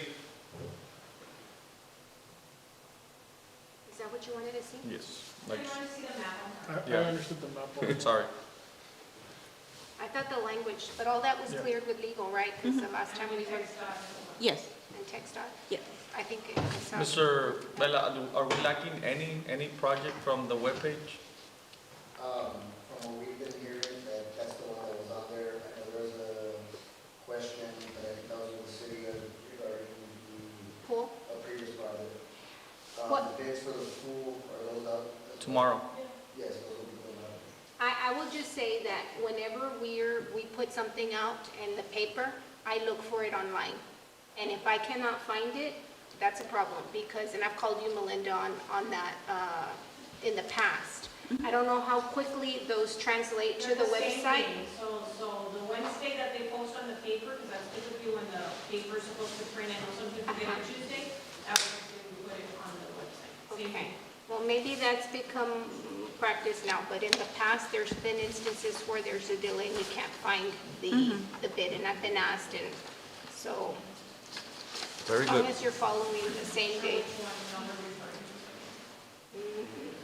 Is that what you wanted to see? Yes, I like, want to see the map on that. I Yeah. understood the map already. sorry. I thought the language, but all that was Yeah. cleared with legal, right? Because the last time we went, yes, and text dot, yes. I think it's. Mr. Bella, are we lacking any project from the webpage? From what we've been hearing, that's the one that was on there. I know there was a question, but I think that was in the city regarding Pool? a previous project. What? The bids for the pool, are those out? as well? Tomorrow. Yes, those will be going out. I will just say that whenever we put something out in the paper, I look for it online. And if I cannot find it, that's a problem, because, and I've called you, Melinda, on that in the past. I don't know how quickly those translate to the They're same website. thing. So the Wednesday that they post on the paper, because that's typically when the paper's supposed to print, and sometimes we get it Tuesday, that was when we put it on the website. Same Okay, thing. well, maybe that's become practice now, but in the past, there's been instances where there's a delay and we can't find the bid, and I've been asked, and so Very as long good. as you're following the same date.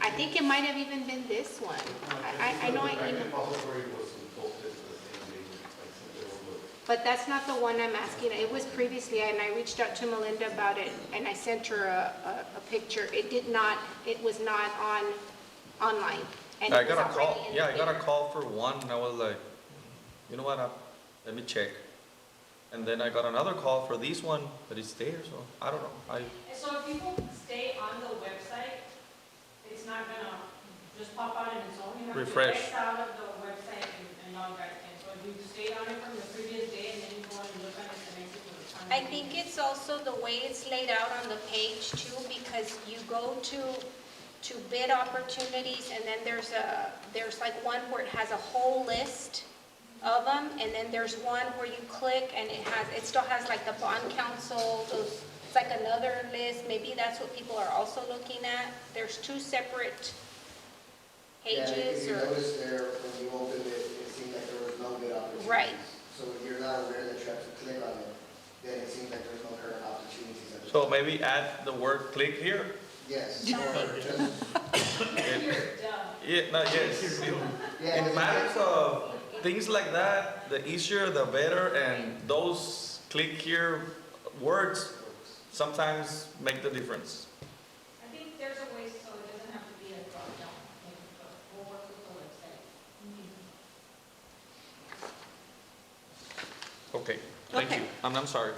I think it might have even been this one. I know I emailed. But that's not the one I'm asking. It was previously, and I reached out to Melinda about it, and I sent her a picture. It was not online. And I it was got a call, already in yeah, the I got a paper. call for one, and I was like, you know what, let me check. And then I got another call for this one, but it's there, so I don't know, And so if people stay on the website, it's not gonna just pop out on its own. You have to Refresh. X out of the website and log back in. So if you stayed on it from the previous day and then you go and look at it the next day. I think it's also the way it's laid out on the page too, because you go to bid opportunities, and then there's like one where it has a whole list of them, and then there's one where you click and it still has like the bond council, it's like another list. Maybe that's what people are also looking at. There's two separate pages, Yeah, if you or, notice there, when you opened it, it seemed like there was no bid opportunities. Right. So if you're not aware that you have to click on it, then it seems like there's no current opportunities. at the So So maybe add the word click here. Yes. Yeah, no, yes. In matters of things like that, the easier the better, and those click here words sometimes make the difference. I think there's a way so it doesn't have to be a drop down, but we'll work with the website. Okay, thank you. I'm sorry.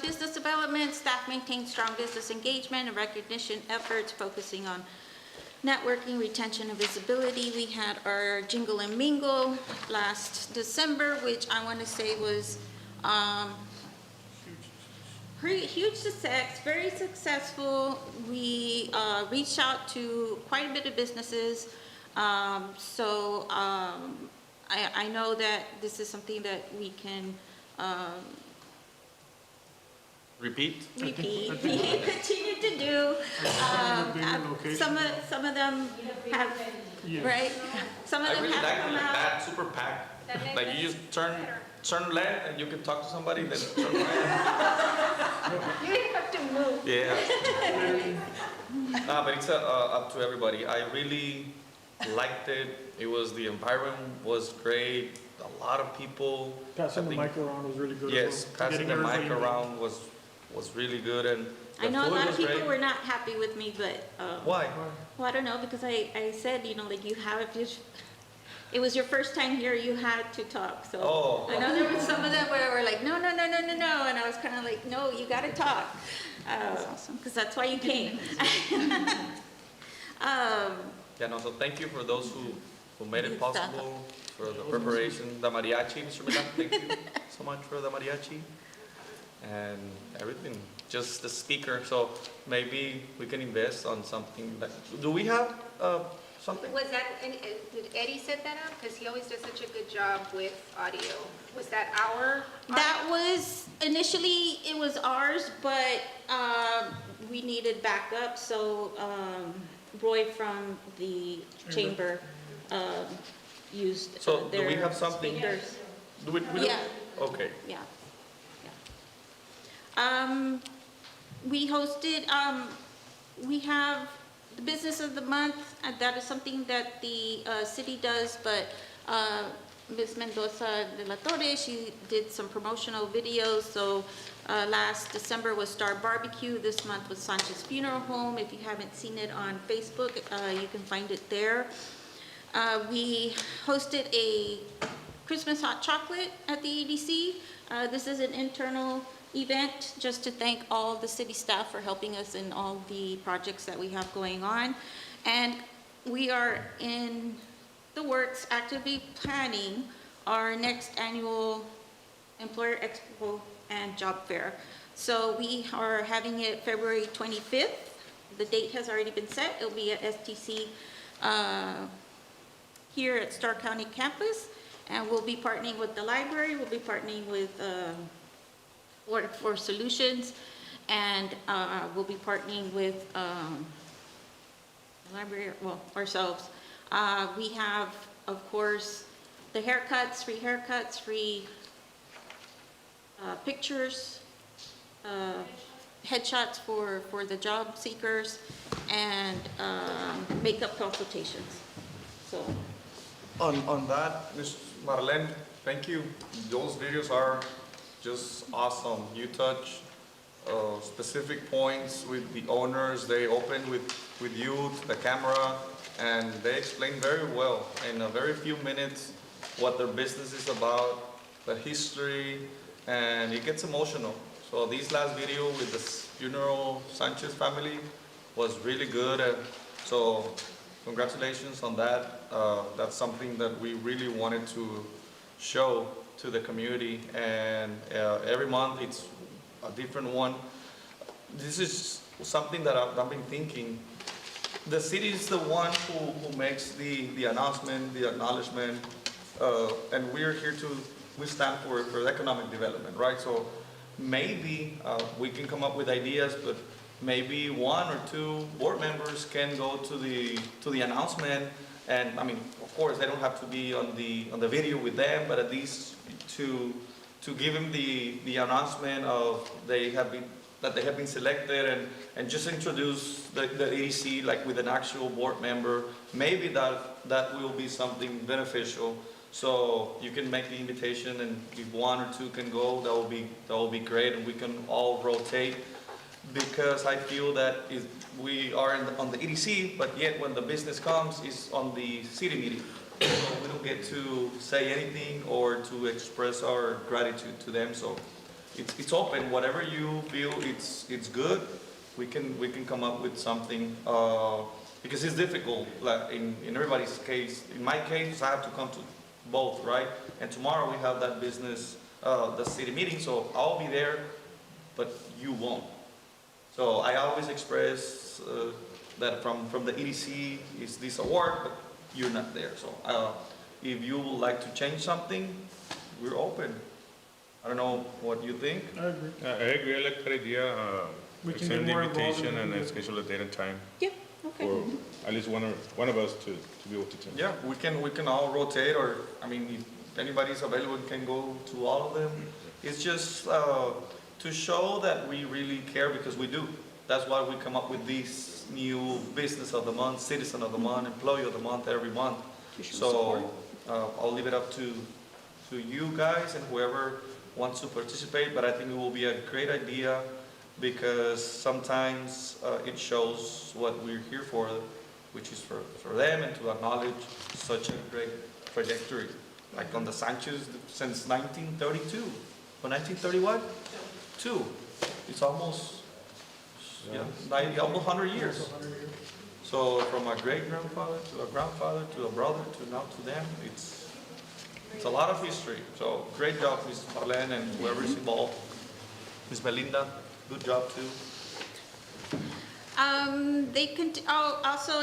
Business development, staff maintains strong business engagement and recognition efforts focusing on networking, retention, and visibility. We had our Jingle and Mingle last December, which I want to say was huge success, very successful. We reached out to quite a bit of businesses. I know that this is something that we can Repeat? we continue to do. Some of them have, right? Some of I them really have like come it like out. that, super packed. Like you just turn left and you can talk to somebody, then turn right. You didn't have to move. Yeah. But it's up to everybody. I really liked it. The environment was great. A lot of people. Passing the mic around was really good. Yes, as well. passing Getting the mic everybody around was really good, and I know a food lot of was people great. were not happy with me, but Why? well, I don't know, because I said, like it was your first time here, you had to talk. So Oh. I know there were some of them where were like, no, and I was kind of like, no, you got to talk. Because that's why you came. Yeah, no, so thank you for those who made it possible, for the preparation, the mariachi, Mr. Milan, thank you so much for the mariachi, and everything, just the speaker, so maybe we can invest on something like, do we have something? Was that, did Eddie set that up? Because he always does such a good job with audio. Was that our? That was, initially, it was ours, but we needed backup, so Roy from the chamber used So do we their have something? speakers. Do we don't? Yeah. Okay. Yeah. We hosted, we have the Business of the Month, and that is something that the city does, but Ms. Mendoza de la Torre, she did some promotional videos. So last December was Star Barbecue. This month was Sanchez Funeral Home. If you haven't seen it on Facebook, you can find it there. We hosted a Christmas hot chocolate at the EDC. This is an internal event just to thank all the city staff for helping us in all the projects that we have going on. And we are in the works, actively planning our next annual Employer Expo and Job Fair. So we are having it February 25th. The date has already been set. It'll be at STC here at Starr County campus. And we'll be partnering with the library. We'll be partnering with Workforce Solutions. And we'll be partnering with the library, well, ourselves. We have, of course, the haircuts, free pictures, headshots for the job seekers, and makeup consultations. So. On that, Ms. Marlene, thank you. Those videos are just awesome. You touch specific points with the owners. They open with you, the camera, and they explain very well in a very few minutes what their business is about, the history, and it gets emotional. So this last video with the funeral Sanchez family was really good. So congratulations on that. That's something that we really wanted to show to the community, and every month it's a different one. This is something that I've been thinking. The city is the one who makes the announcement, the acknowledgement, and we're here we stand for economic development, right? So maybe we can come up with ideas, but maybe one or two board members can go to the announcement, and I mean, of course, they don't have to be on the video with them, but at least to to give him the announcement of that they have been selected, and just introduce the EDC like with an actual board member. Maybe that will be something beneficial. So you can make the invitation, and if one or two can go, that will be great, and we can all rotate. Because I feel that we are on the EDC, but yet when the business comes, it's on the city meeting. So we don't get to say anything or to express our gratitude to them. So it's open. Whatever you feel it's good, we can come up with something. Because it's difficult. Like in everybody's case, in my case, I have to come to both, right? And tomorrow we have that business, the city meeting. So I'll be there, but you won't. So I always express that from the EDC is this award, but you're not there. So if you would like to change something, we're open. I don't know what you think. I agree. I agree. I like that idea. We can Extend get the more involved invitation in and it. schedule a date and time Yeah, okay. for at least one of us to be able to attend. Yeah, we can all rotate, or I mean, if anybody's available, can go to all of them. It's just to show that we really care, because we do. That's why we come up with this new business of the month, citizen of the month, employee of the month every month. So I'll leave it up to you guys and whoever wants to participate, but I think it will be a great idea, because sometimes it shows what we're here for, which is for them, and to acknowledge such a great trajectory. Like on the Sanchez since 1932, or 1931? Two. It's almost, almost 100 years. So from a great-grandfather to a grandfather to a brother to now to them, it's a lot of history. So great job, Ms. Marlene, and whoever is involved. Ms. Melinda, good job too. Also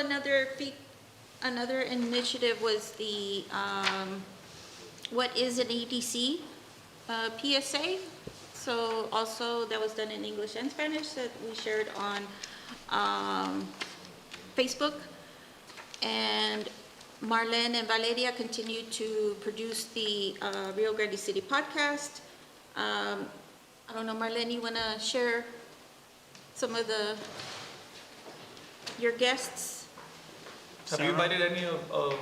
another initiative was the, what is an EDC PSA? So also that was done in English and Spanish that we shared on Facebook. And Marlene and Valeria continue to produce the Rio Grande City podcast. I don't know, Marlene, you want to share some of your guests? Have you invited any of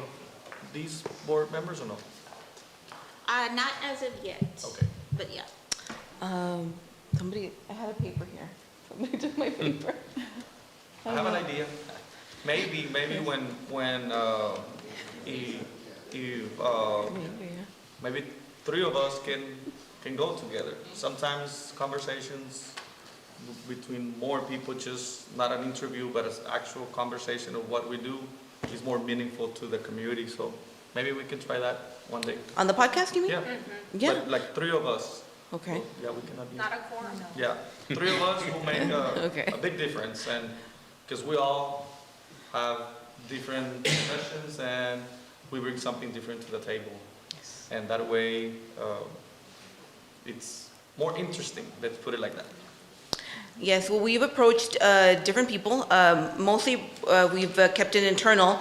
these board members or no? Not as of yet. Okay. But yeah. I had a paper here. Somebody took my paper. I have an idea. Maybe when maybe three of us can go together. Sometimes conversations between more people, just not an interview, but an actual conversation of what we do, is more meaningful to the community. So maybe we can try that one day. On the podcast, you mean? Yeah. Yeah. But like three of us. Okay. Yeah, we cannot be. Not a quorum. Yeah, three of us will make Okay. a big difference, and because we all have different sessions and we bring something different to the table. Yes. And that way, it's more interesting, let's put it like that. Yes, well, we've approached different people. Mostly, we've kept it internal.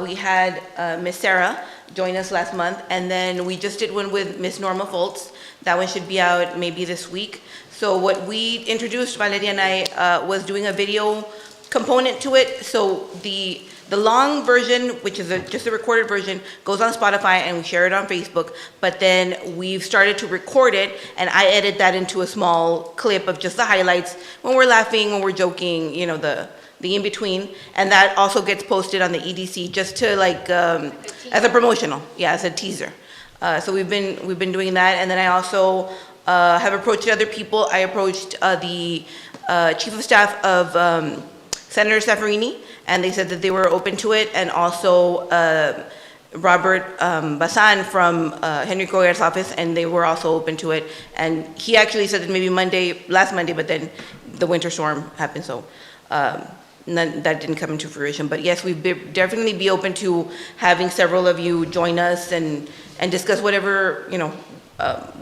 We had Miss Sarah join us last month, and then we just did one with Miss Norma Foltz. That one should be out maybe this week. So what we introduced, Valeria and I, was doing a video component to it. So the long version, which is just a recorded version, goes on Spotify, and we share it on Facebook. But then we've started to record it, and I edit that into a small clip of just the highlights, when we're laughing, when we're joking, you know, the in-between. And that also gets posted on the EDC just to like, as a promotional, yeah, as a teaser. So we've been doing that. And then I also have approached other people. I approached the Chief of Staff of Senator Saffarini, and they said that they were open to it, and also Robert Basan from Henry Coyer's office, and they were also open to it. And he actually said that maybe last Monday, but then the winter storm happened, so that didn't come into fruition. But yes, we'd definitely be open to having several of you join us and discuss whatever,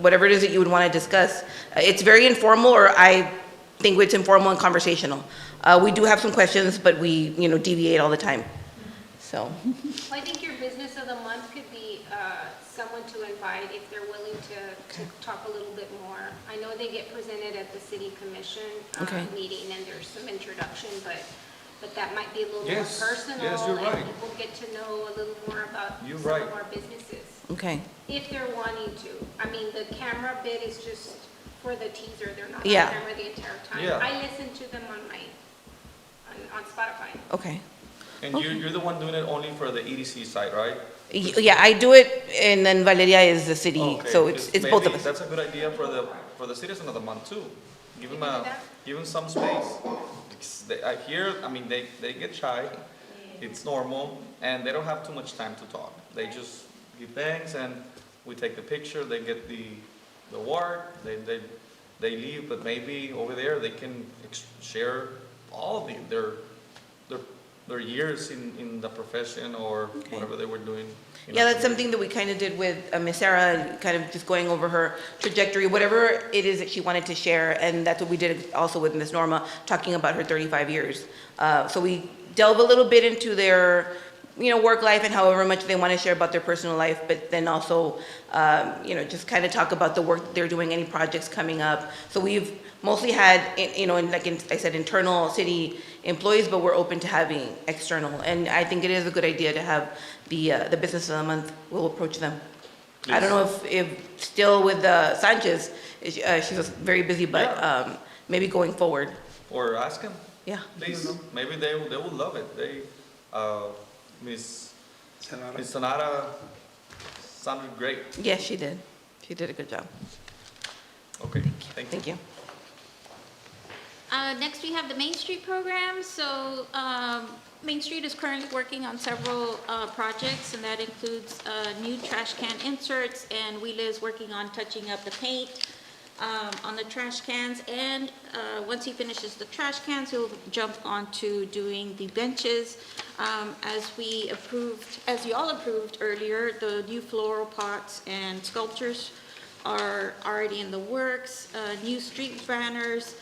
whatever it is that you would want to discuss. It's very informal, or I think it's informal and conversational. We do have some questions, but we, deviate all the time. So, Well, I think your business of the month could be someone to invite if they're willing to talk a little bit more. I know they get presented at the city commission Okay. meeting, and there's some introduction, but that might be a little more Yes, personal. yes, you're right. And people get to know a little more about You're some right. of our businesses, okay. if they're wanting to. I mean, the camera bit is just for the teaser, they're not on Yeah. camera the entire time. Yeah. I listen to them on Spotify. Okay. And you're the one doing it only for the EDC side, right? Yeah, I do it, and then Valeria is the city, Okay, so it's because both of maybe us. That's a good idea for the citizen of the month too. Give them some space. I hear, I mean, they get shy, it's normal, and they don't have too much time to talk. They just give thanks, and we take the picture, they get the award, they leave, but maybe over there they can share all of their years in the profession or whatever they were doing. Yeah, that's something that we kind of did with Miss Sarah, kind of just going over her trajectory, whatever it is that she wanted to share, and that's what we did also with Miss Norma, talking about her 35 years. So we delve a little bit into their, work life and however much they want to share about their personal life, but then also, just kind of talk about the work they're doing, any projects coming up. So we've mostly had, I said, internal city employees, but we're open to having external. And I think it is a good idea to have the business of the month. We'll approach them. Please. I don't know if still with Sanchez, she's very busy, but maybe going forward. Or ask them. Yeah. Please, maybe they will love it. Miss Sonata sounded great. Yes, she did. She did a good job. Okay, thank you. Thank you. Next, we have the Main Street program. So Main Street is currently working on several projects, and that includes new trash can inserts, and Wheeler is working on touching up the paint on the trash cans. And once he finishes the trash cans, he'll jump onto doing the benches. As you all approved earlier, the new floral pots and sculptures are already in the works, new street banners.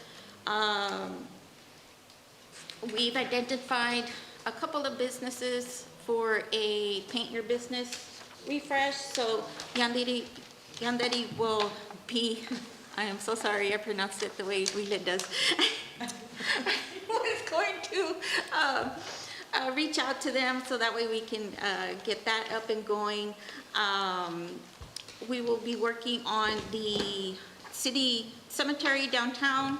We've identified a couple of businesses for a paint your business refresh. So Yandere will be, I am so sorry I pronounced it the way Wheeler does. Was going to reach out to them so that way we can get that up and going. We will be working on the city cemetery downtown,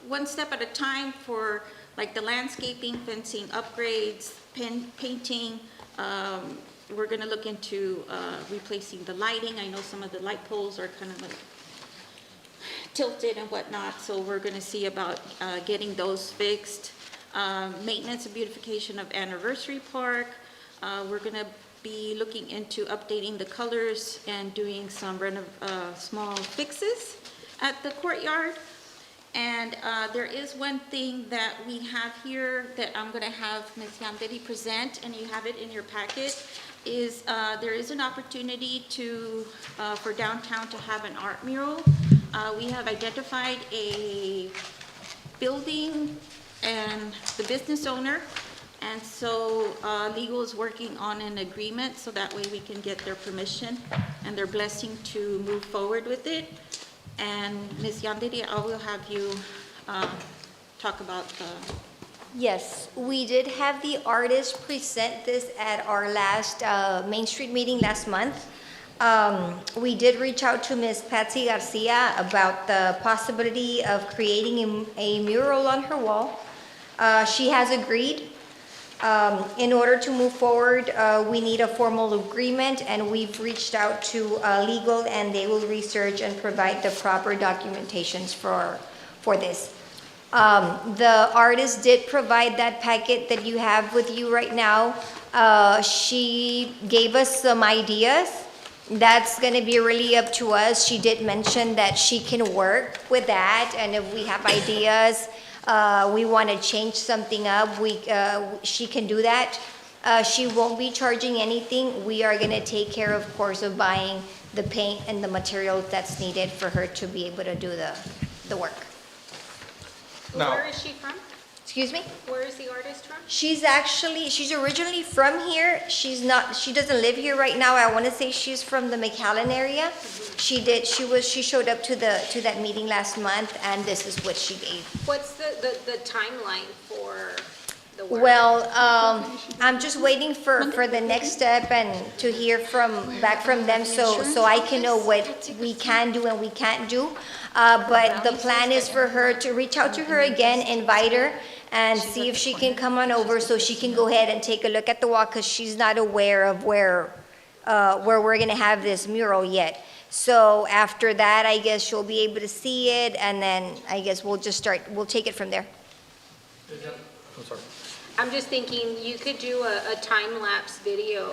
one step at a time for like the landscaping, fencing upgrades, painting. We're gonna look into replacing the lighting. I know some of the light poles are kind of like tilted and whatnot, so we're gonna see about getting those fixed. Maintenance and beautification of Anniversary Park. We're gonna be looking into updating the colors and doing some small fixes at the courtyard. And there is one thing that we have here that I'm gonna have Ms. Yandere present, and you have it in your packet, is there is an opportunity for downtown to have an art mural. We have identified a building and the business owner, and so legal is working on an agreement so that way we can get their permission and their blessing to move forward with it. And Ms. Yandere, I will have you talk about Yes, we did have the artist present this at our last Main Street meeting last month. We did reach out to Ms. Patsy Garcia about the possibility of creating a mural on her wall. She has agreed. In order to move forward, we need a formal agreement, and we've reached out to legal, and they will research and provide the proper documentations for this. The artist did provide that packet that you have with you right now. She gave us some ideas. That's going to be really up to us. She did mention that she can work with that, and if we have ideas, we want to change something up, she can do that. She won't be charging anything. We are going to take care, of course, of buying the paint and the materials that's needed for her to be able to do the work. Now, Where is she from? Excuse me? Where is the artist from? She's originally from here. She doesn't live here right now. I want to say she's from the McAllen area. She showed up to that meeting last month, and this is what she gave. What's the timeline for the work? Well, I'm just waiting for the next step and to hear back from them, so I can know what we can do and we can't do. But the plan is for her to reach out to her again, invite her, and see if she can come on over so she can go ahead and take a look at the wall, because she's not aware of where we're gonna have this mural yet. So after that, I guess she'll be able to see it, and then I guess we'll take it from there. I'm sorry. I'm just thinking, you could do a time-lapse video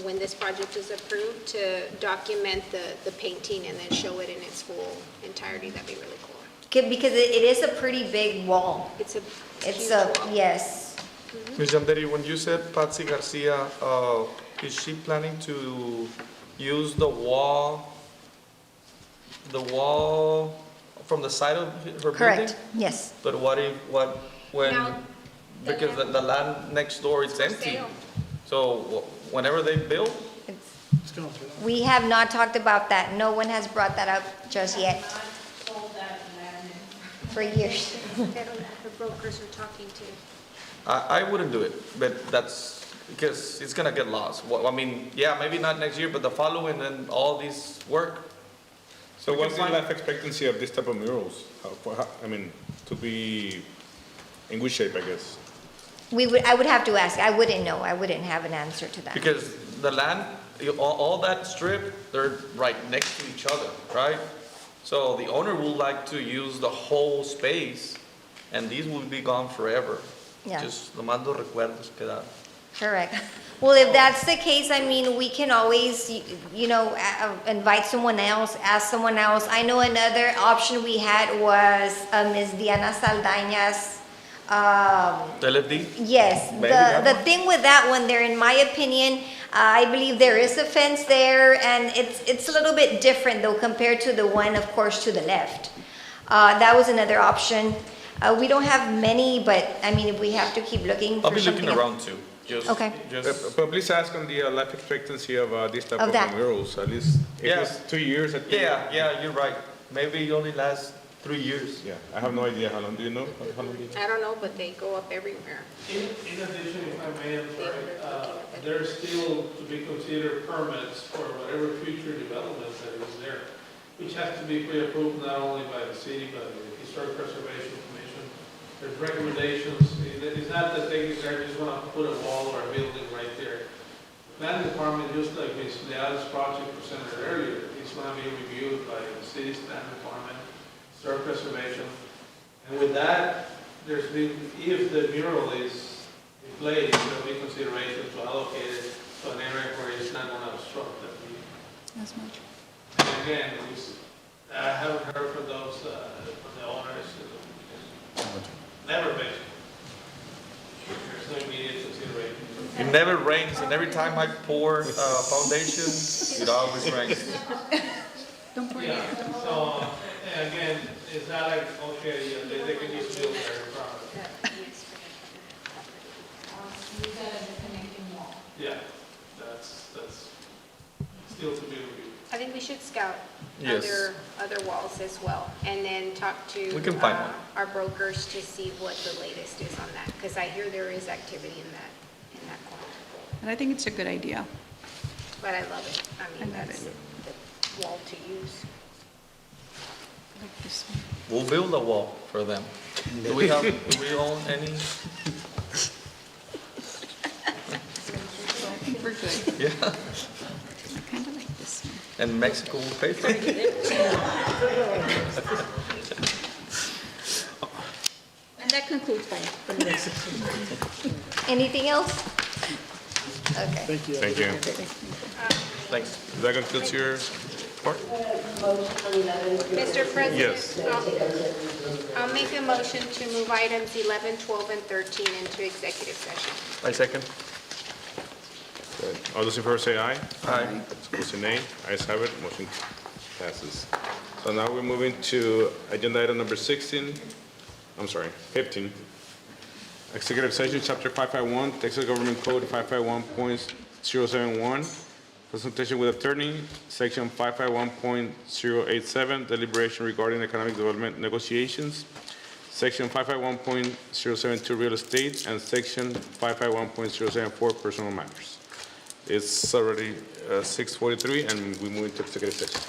when this project is approved to document the painting and then show it in its full entirety. That'd be really cool. Because it is a pretty big wall. It's a It's huge a, wall. yes. Ms. Yanderi, when you said Patsy Garcia, is she planning to use the wall from the side of her building? Correct, yes. But when, Now, because the land next door is empty. sale. So whenever they build, We have not talked about that. No one has brought that up just yet. For years. The brokers are talking to. I wouldn't do it, but that's because it's gonna get lost. Well, I mean, yeah, maybe not next year, but the following and all this work. So We what's can the find- life expectancy of this type of murals? I mean, to be in good shape, I guess. I would have to ask. I wouldn't know. I wouldn't have an answer to that. Because the land, all that strip, they're right next to each other, right? So the owner would like to use the whole space, and these will be gone forever. Yeah. Just nomás los recuerdos quedaron. Correct. Well, if that's the case, I mean, we can always, invite someone else, ask someone else. I know another option we had was Ms. Diana Saldaña's, LFD? yes. Maybe that The one? thing with that one there, in my opinion, I believe there is a fence there, and it's a little bit different though compared to the one, of course, to the left. That was another option. We don't have many, but I mean, if we have to keep looking I'll for be something. looking around too. Okay. But please ask on the life expectancy of this type Of of that. murals, at least, if Yeah. it's 2 years, at least. Yeah, you're right. Maybe it only lasts 3 years. Yeah, I have no idea how long, do you know? How long do you know? I don't know, but they go up everywhere. In addition, if I may, I'm sorry, there's still to be considered permits for whatever future development that is there, which has to be pre-approved not only by the city, but the Historic Preservation Commission. There's recommendations. It's not that they're just gonna put a wall or a building right there. The planning department, just like Ms. Leal's project presented earlier, is gonna be reviewed by the city's planning department, Historic Preservation. And with that, if the mural is in place, there'll be consideration to allocate it to an area where it's not gonna obstruct the view. As much. And again, I haven't heard from from the owners, never been. There's no immediate consideration. It never rains, and every time I pour foundation, it always rains. Yeah, so, and again, it's not like, okay, they can just build their property. Use that as a connecting wall. Yeah, that's still to be reviewed. I think we should scout Yes. other walls as well, and then talk to We can find one. our brokers to see what the latest is on that, because I hear there is activity in that corner. And I think it's a good idea. But I love it. I mean, I love that's it. the wall to use. Like this one. We'll build a wall for them. Do we own any? I think we're good. Yeah, I kind of like this one. and Mexico will pay for it. And that concludes my list. Anything else? Okay. Thank you. Thanks. That concludes your report? Mr. President? Yes. I'll make a motion to move items 11, 12, and 13 into executive session. I second. Good. All those in favor say aye. Aye. Opposed say nay. Ayes have it, motion passes. So now we're moving to agenda item number 15. Executive session, Chapter 551, Texas Government Code 551.071, consultation with attorney, Section 551.087, deliberation regarding economic development negotiations, Section 551.072, real estate, and Section 551.074, personal matters. It's already 6:43, and we move into executive session.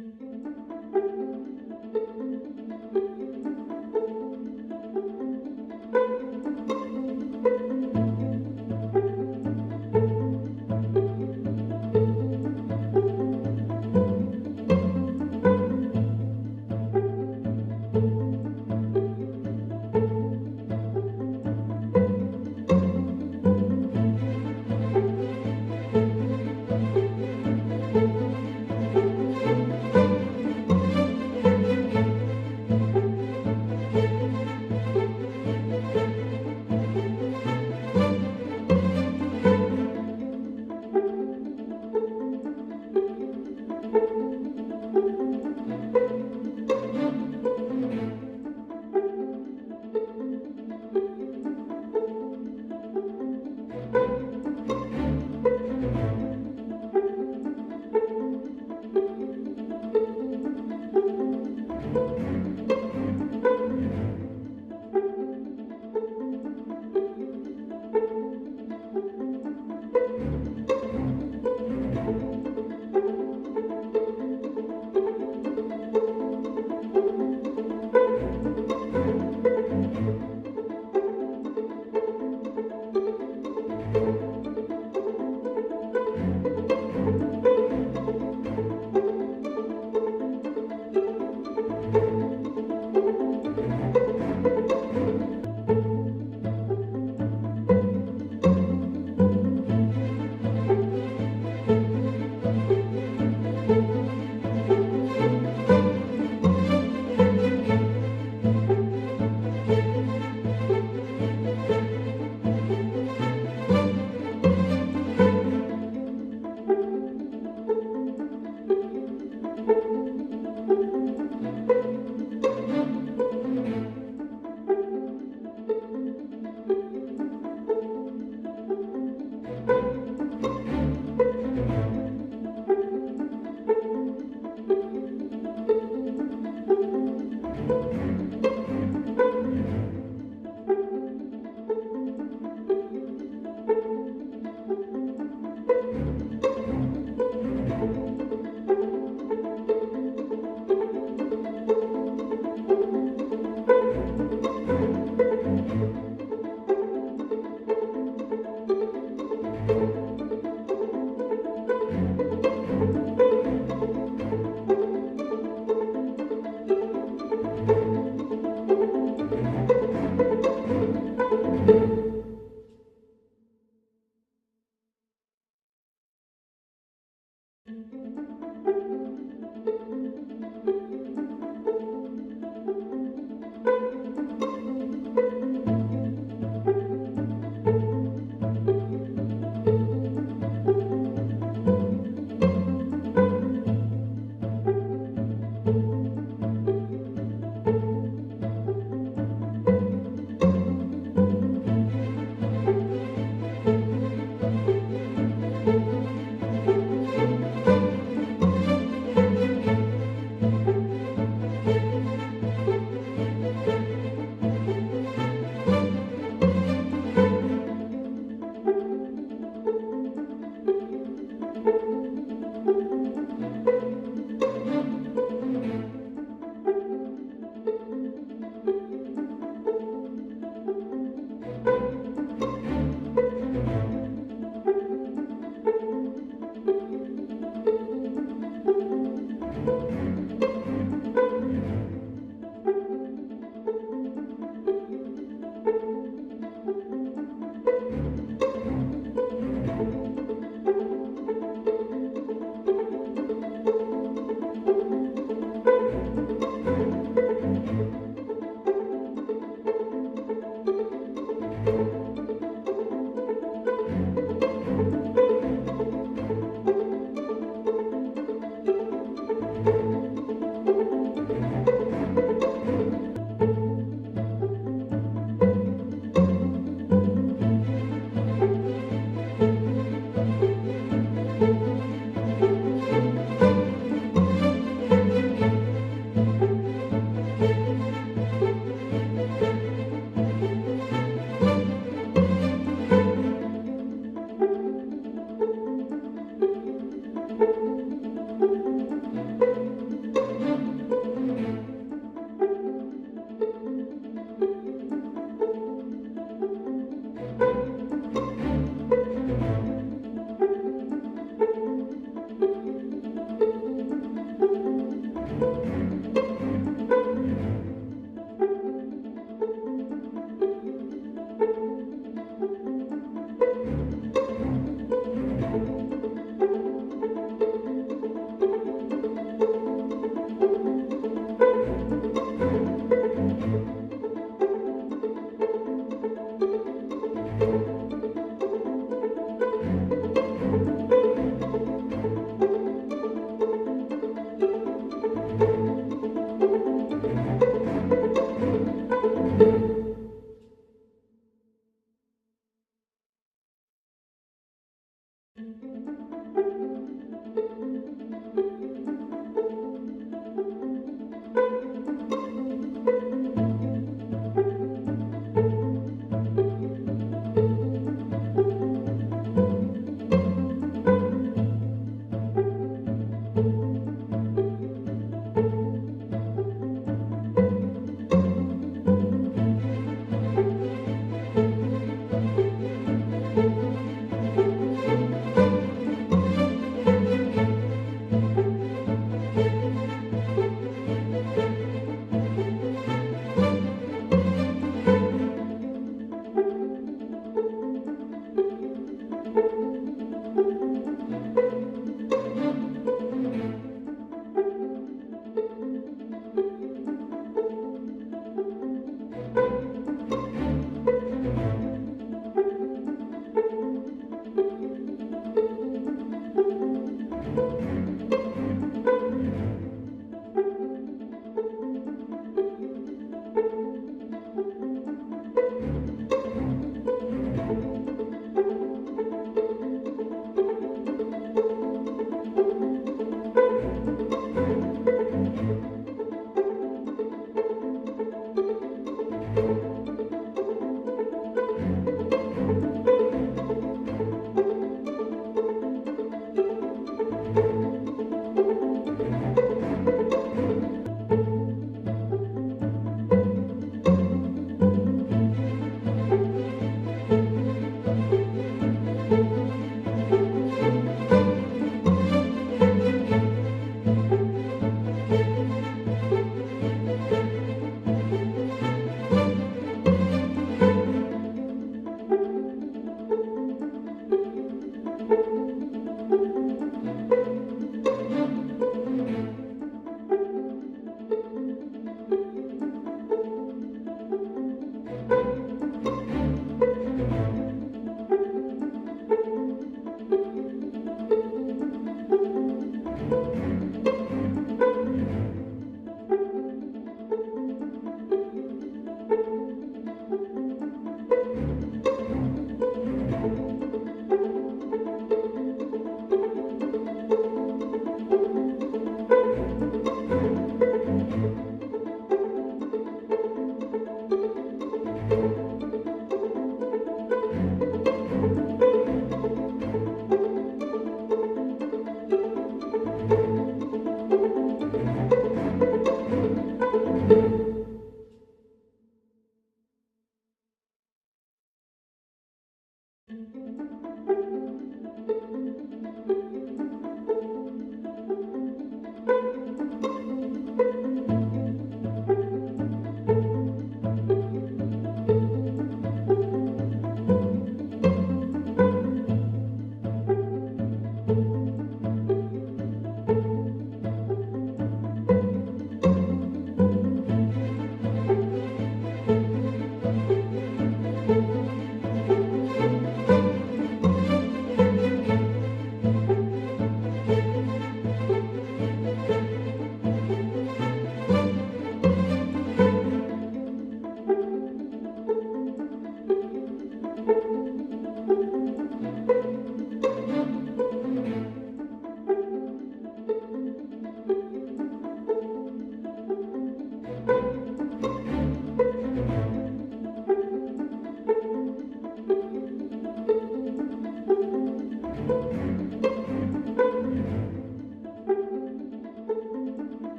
Thank you.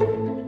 you.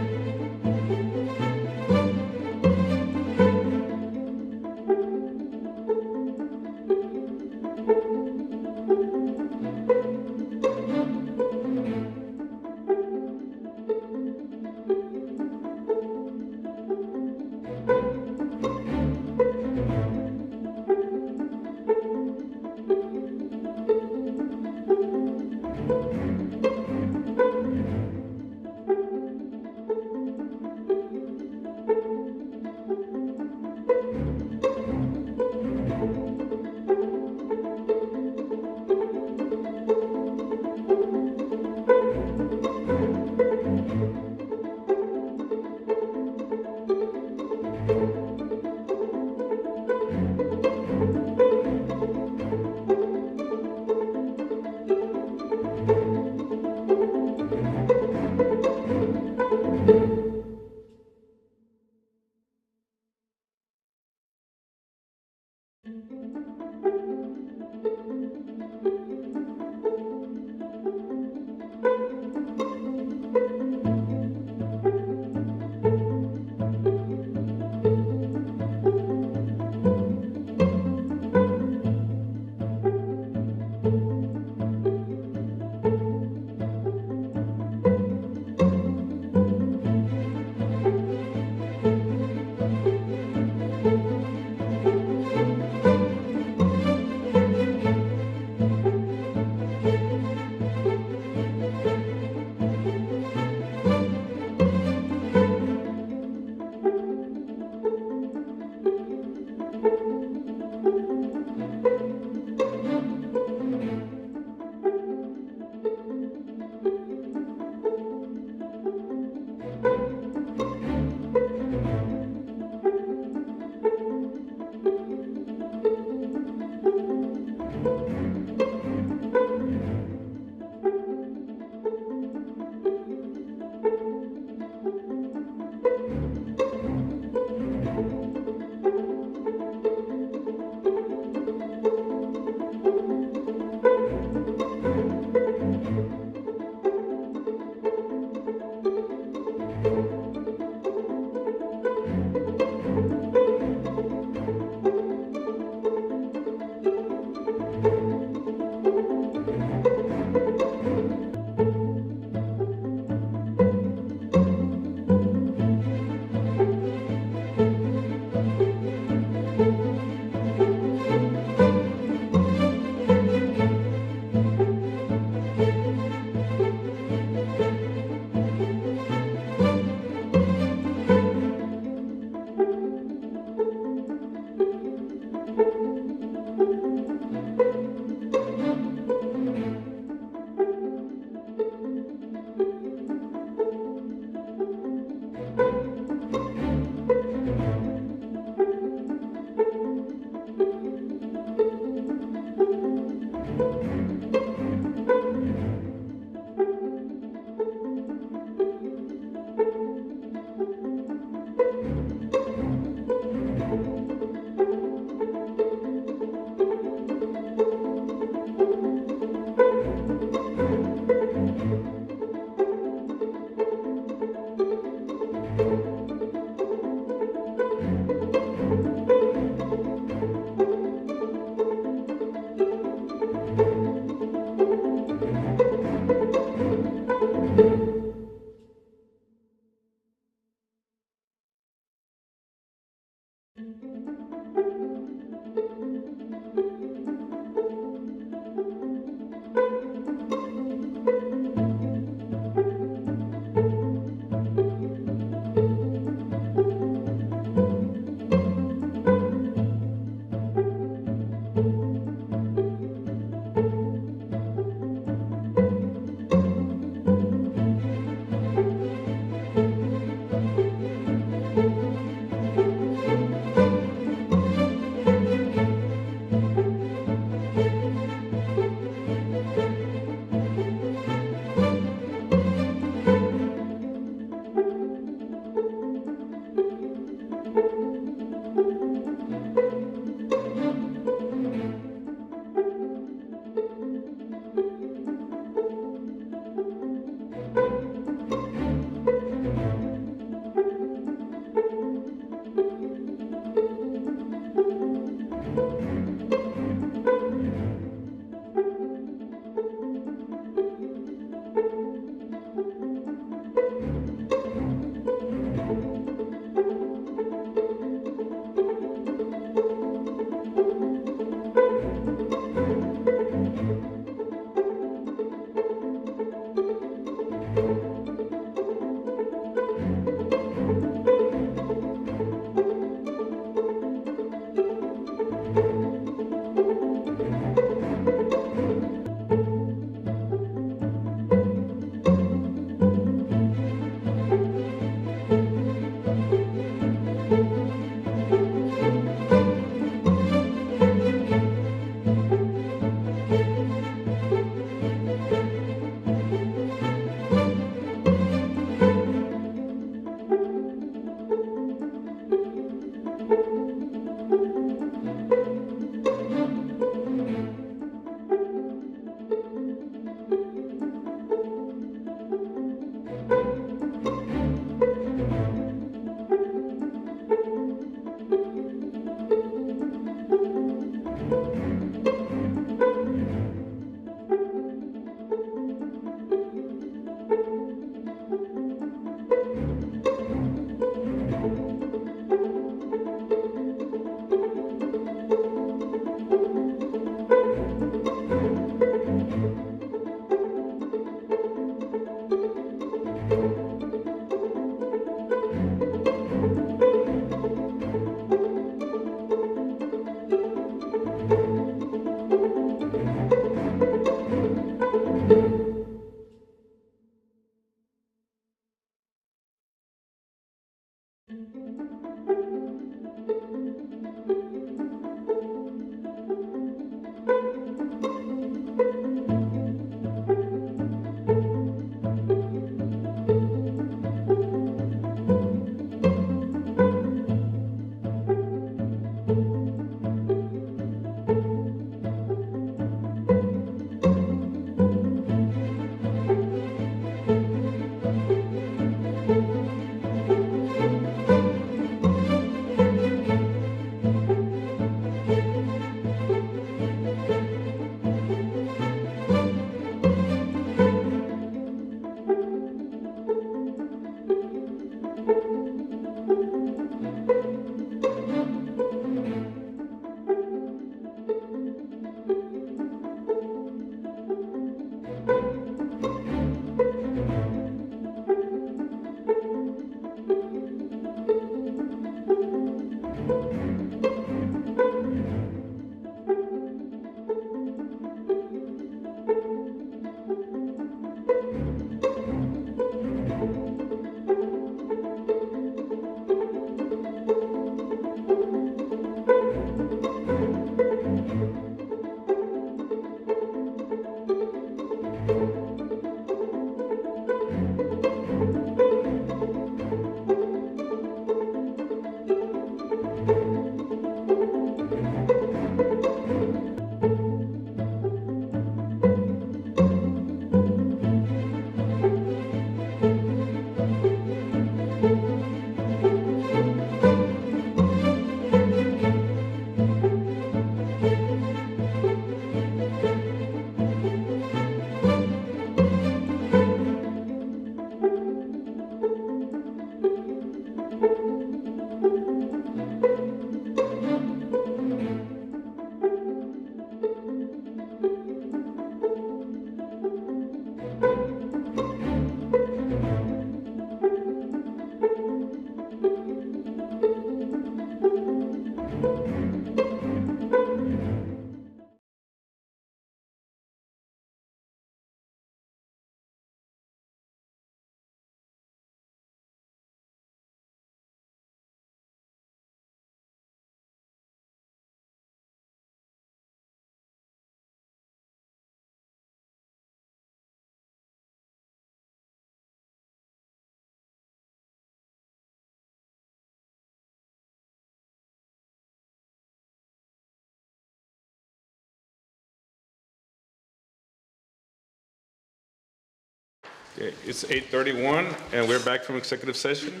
Okay, it's 8:31, and we're back from executive session.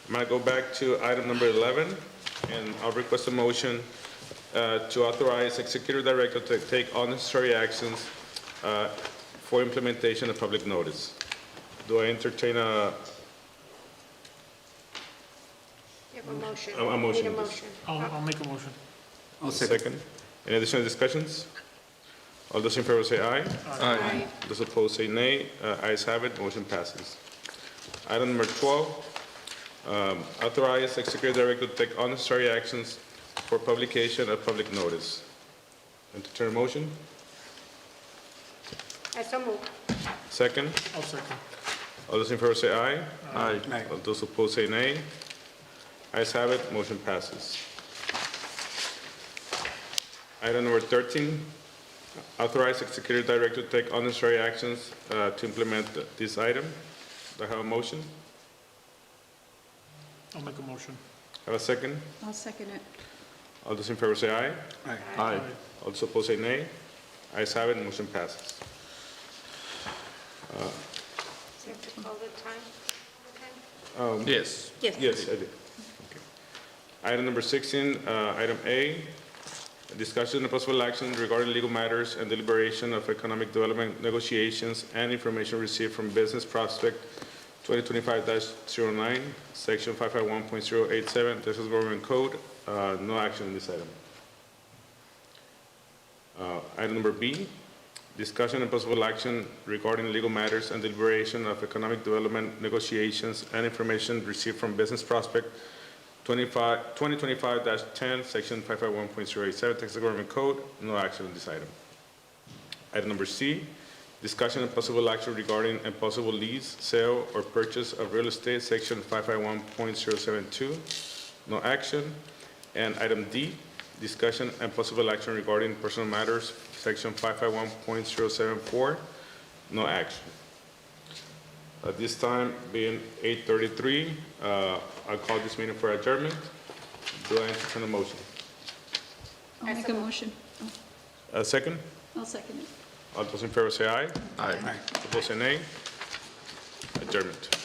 I'm going to go back to item number 11, and I'll request a motion to authorize executive director to take all necessary actions for implementation of public notice. Do I entertain a You have a motion. A motion. Need a motion. I'll make a motion. second? Any additional discussions? All those in favor say aye. Aye. Those opposed say nay. Ayes have it, motion passes. Item number 12, authorize executive director to take all necessary actions for publication of public notice. Entertain a motion? I so move. Second? I'll second. All those in favor say aye. Aye. All those opposed say nay. Ayes have it, motion passes. Item number 13, authorize executive director to take all necessary actions to implement this item. Do I have a motion? I'll make a motion. Have a second? I'll second it. All those in favor say aye. Aye. All those opposed say nay. Ayes have it, motion passes. Do you have to call the time? Yes. Yes. Yes, I did. Okay. Item number 16, item A, discussion and possible action regarding legal matters and deliberation of economic development negotiations and information received from business prospect 2025-09, section 551.087, Texas Government Code. No action in this item. Item number B, discussion and possible action regarding legal matters and deliberation of economic development negotiations and information received from business prospect 2025-10, section 551.087, Texas Government Code. No action on this item. Item number C, discussion and possible action regarding a possible lease, sale, or purchase of real estate, section 551.072. No action. And item D, discussion and possible action regarding personal matters, section 551.074. No action. At this time, being 8:33, I'll call this meeting for adjournment. Do I entertain a motion? I'll make a motion. A second? I'll second it. All those in favor say aye. Aye. Opposed say nay. Adjournment.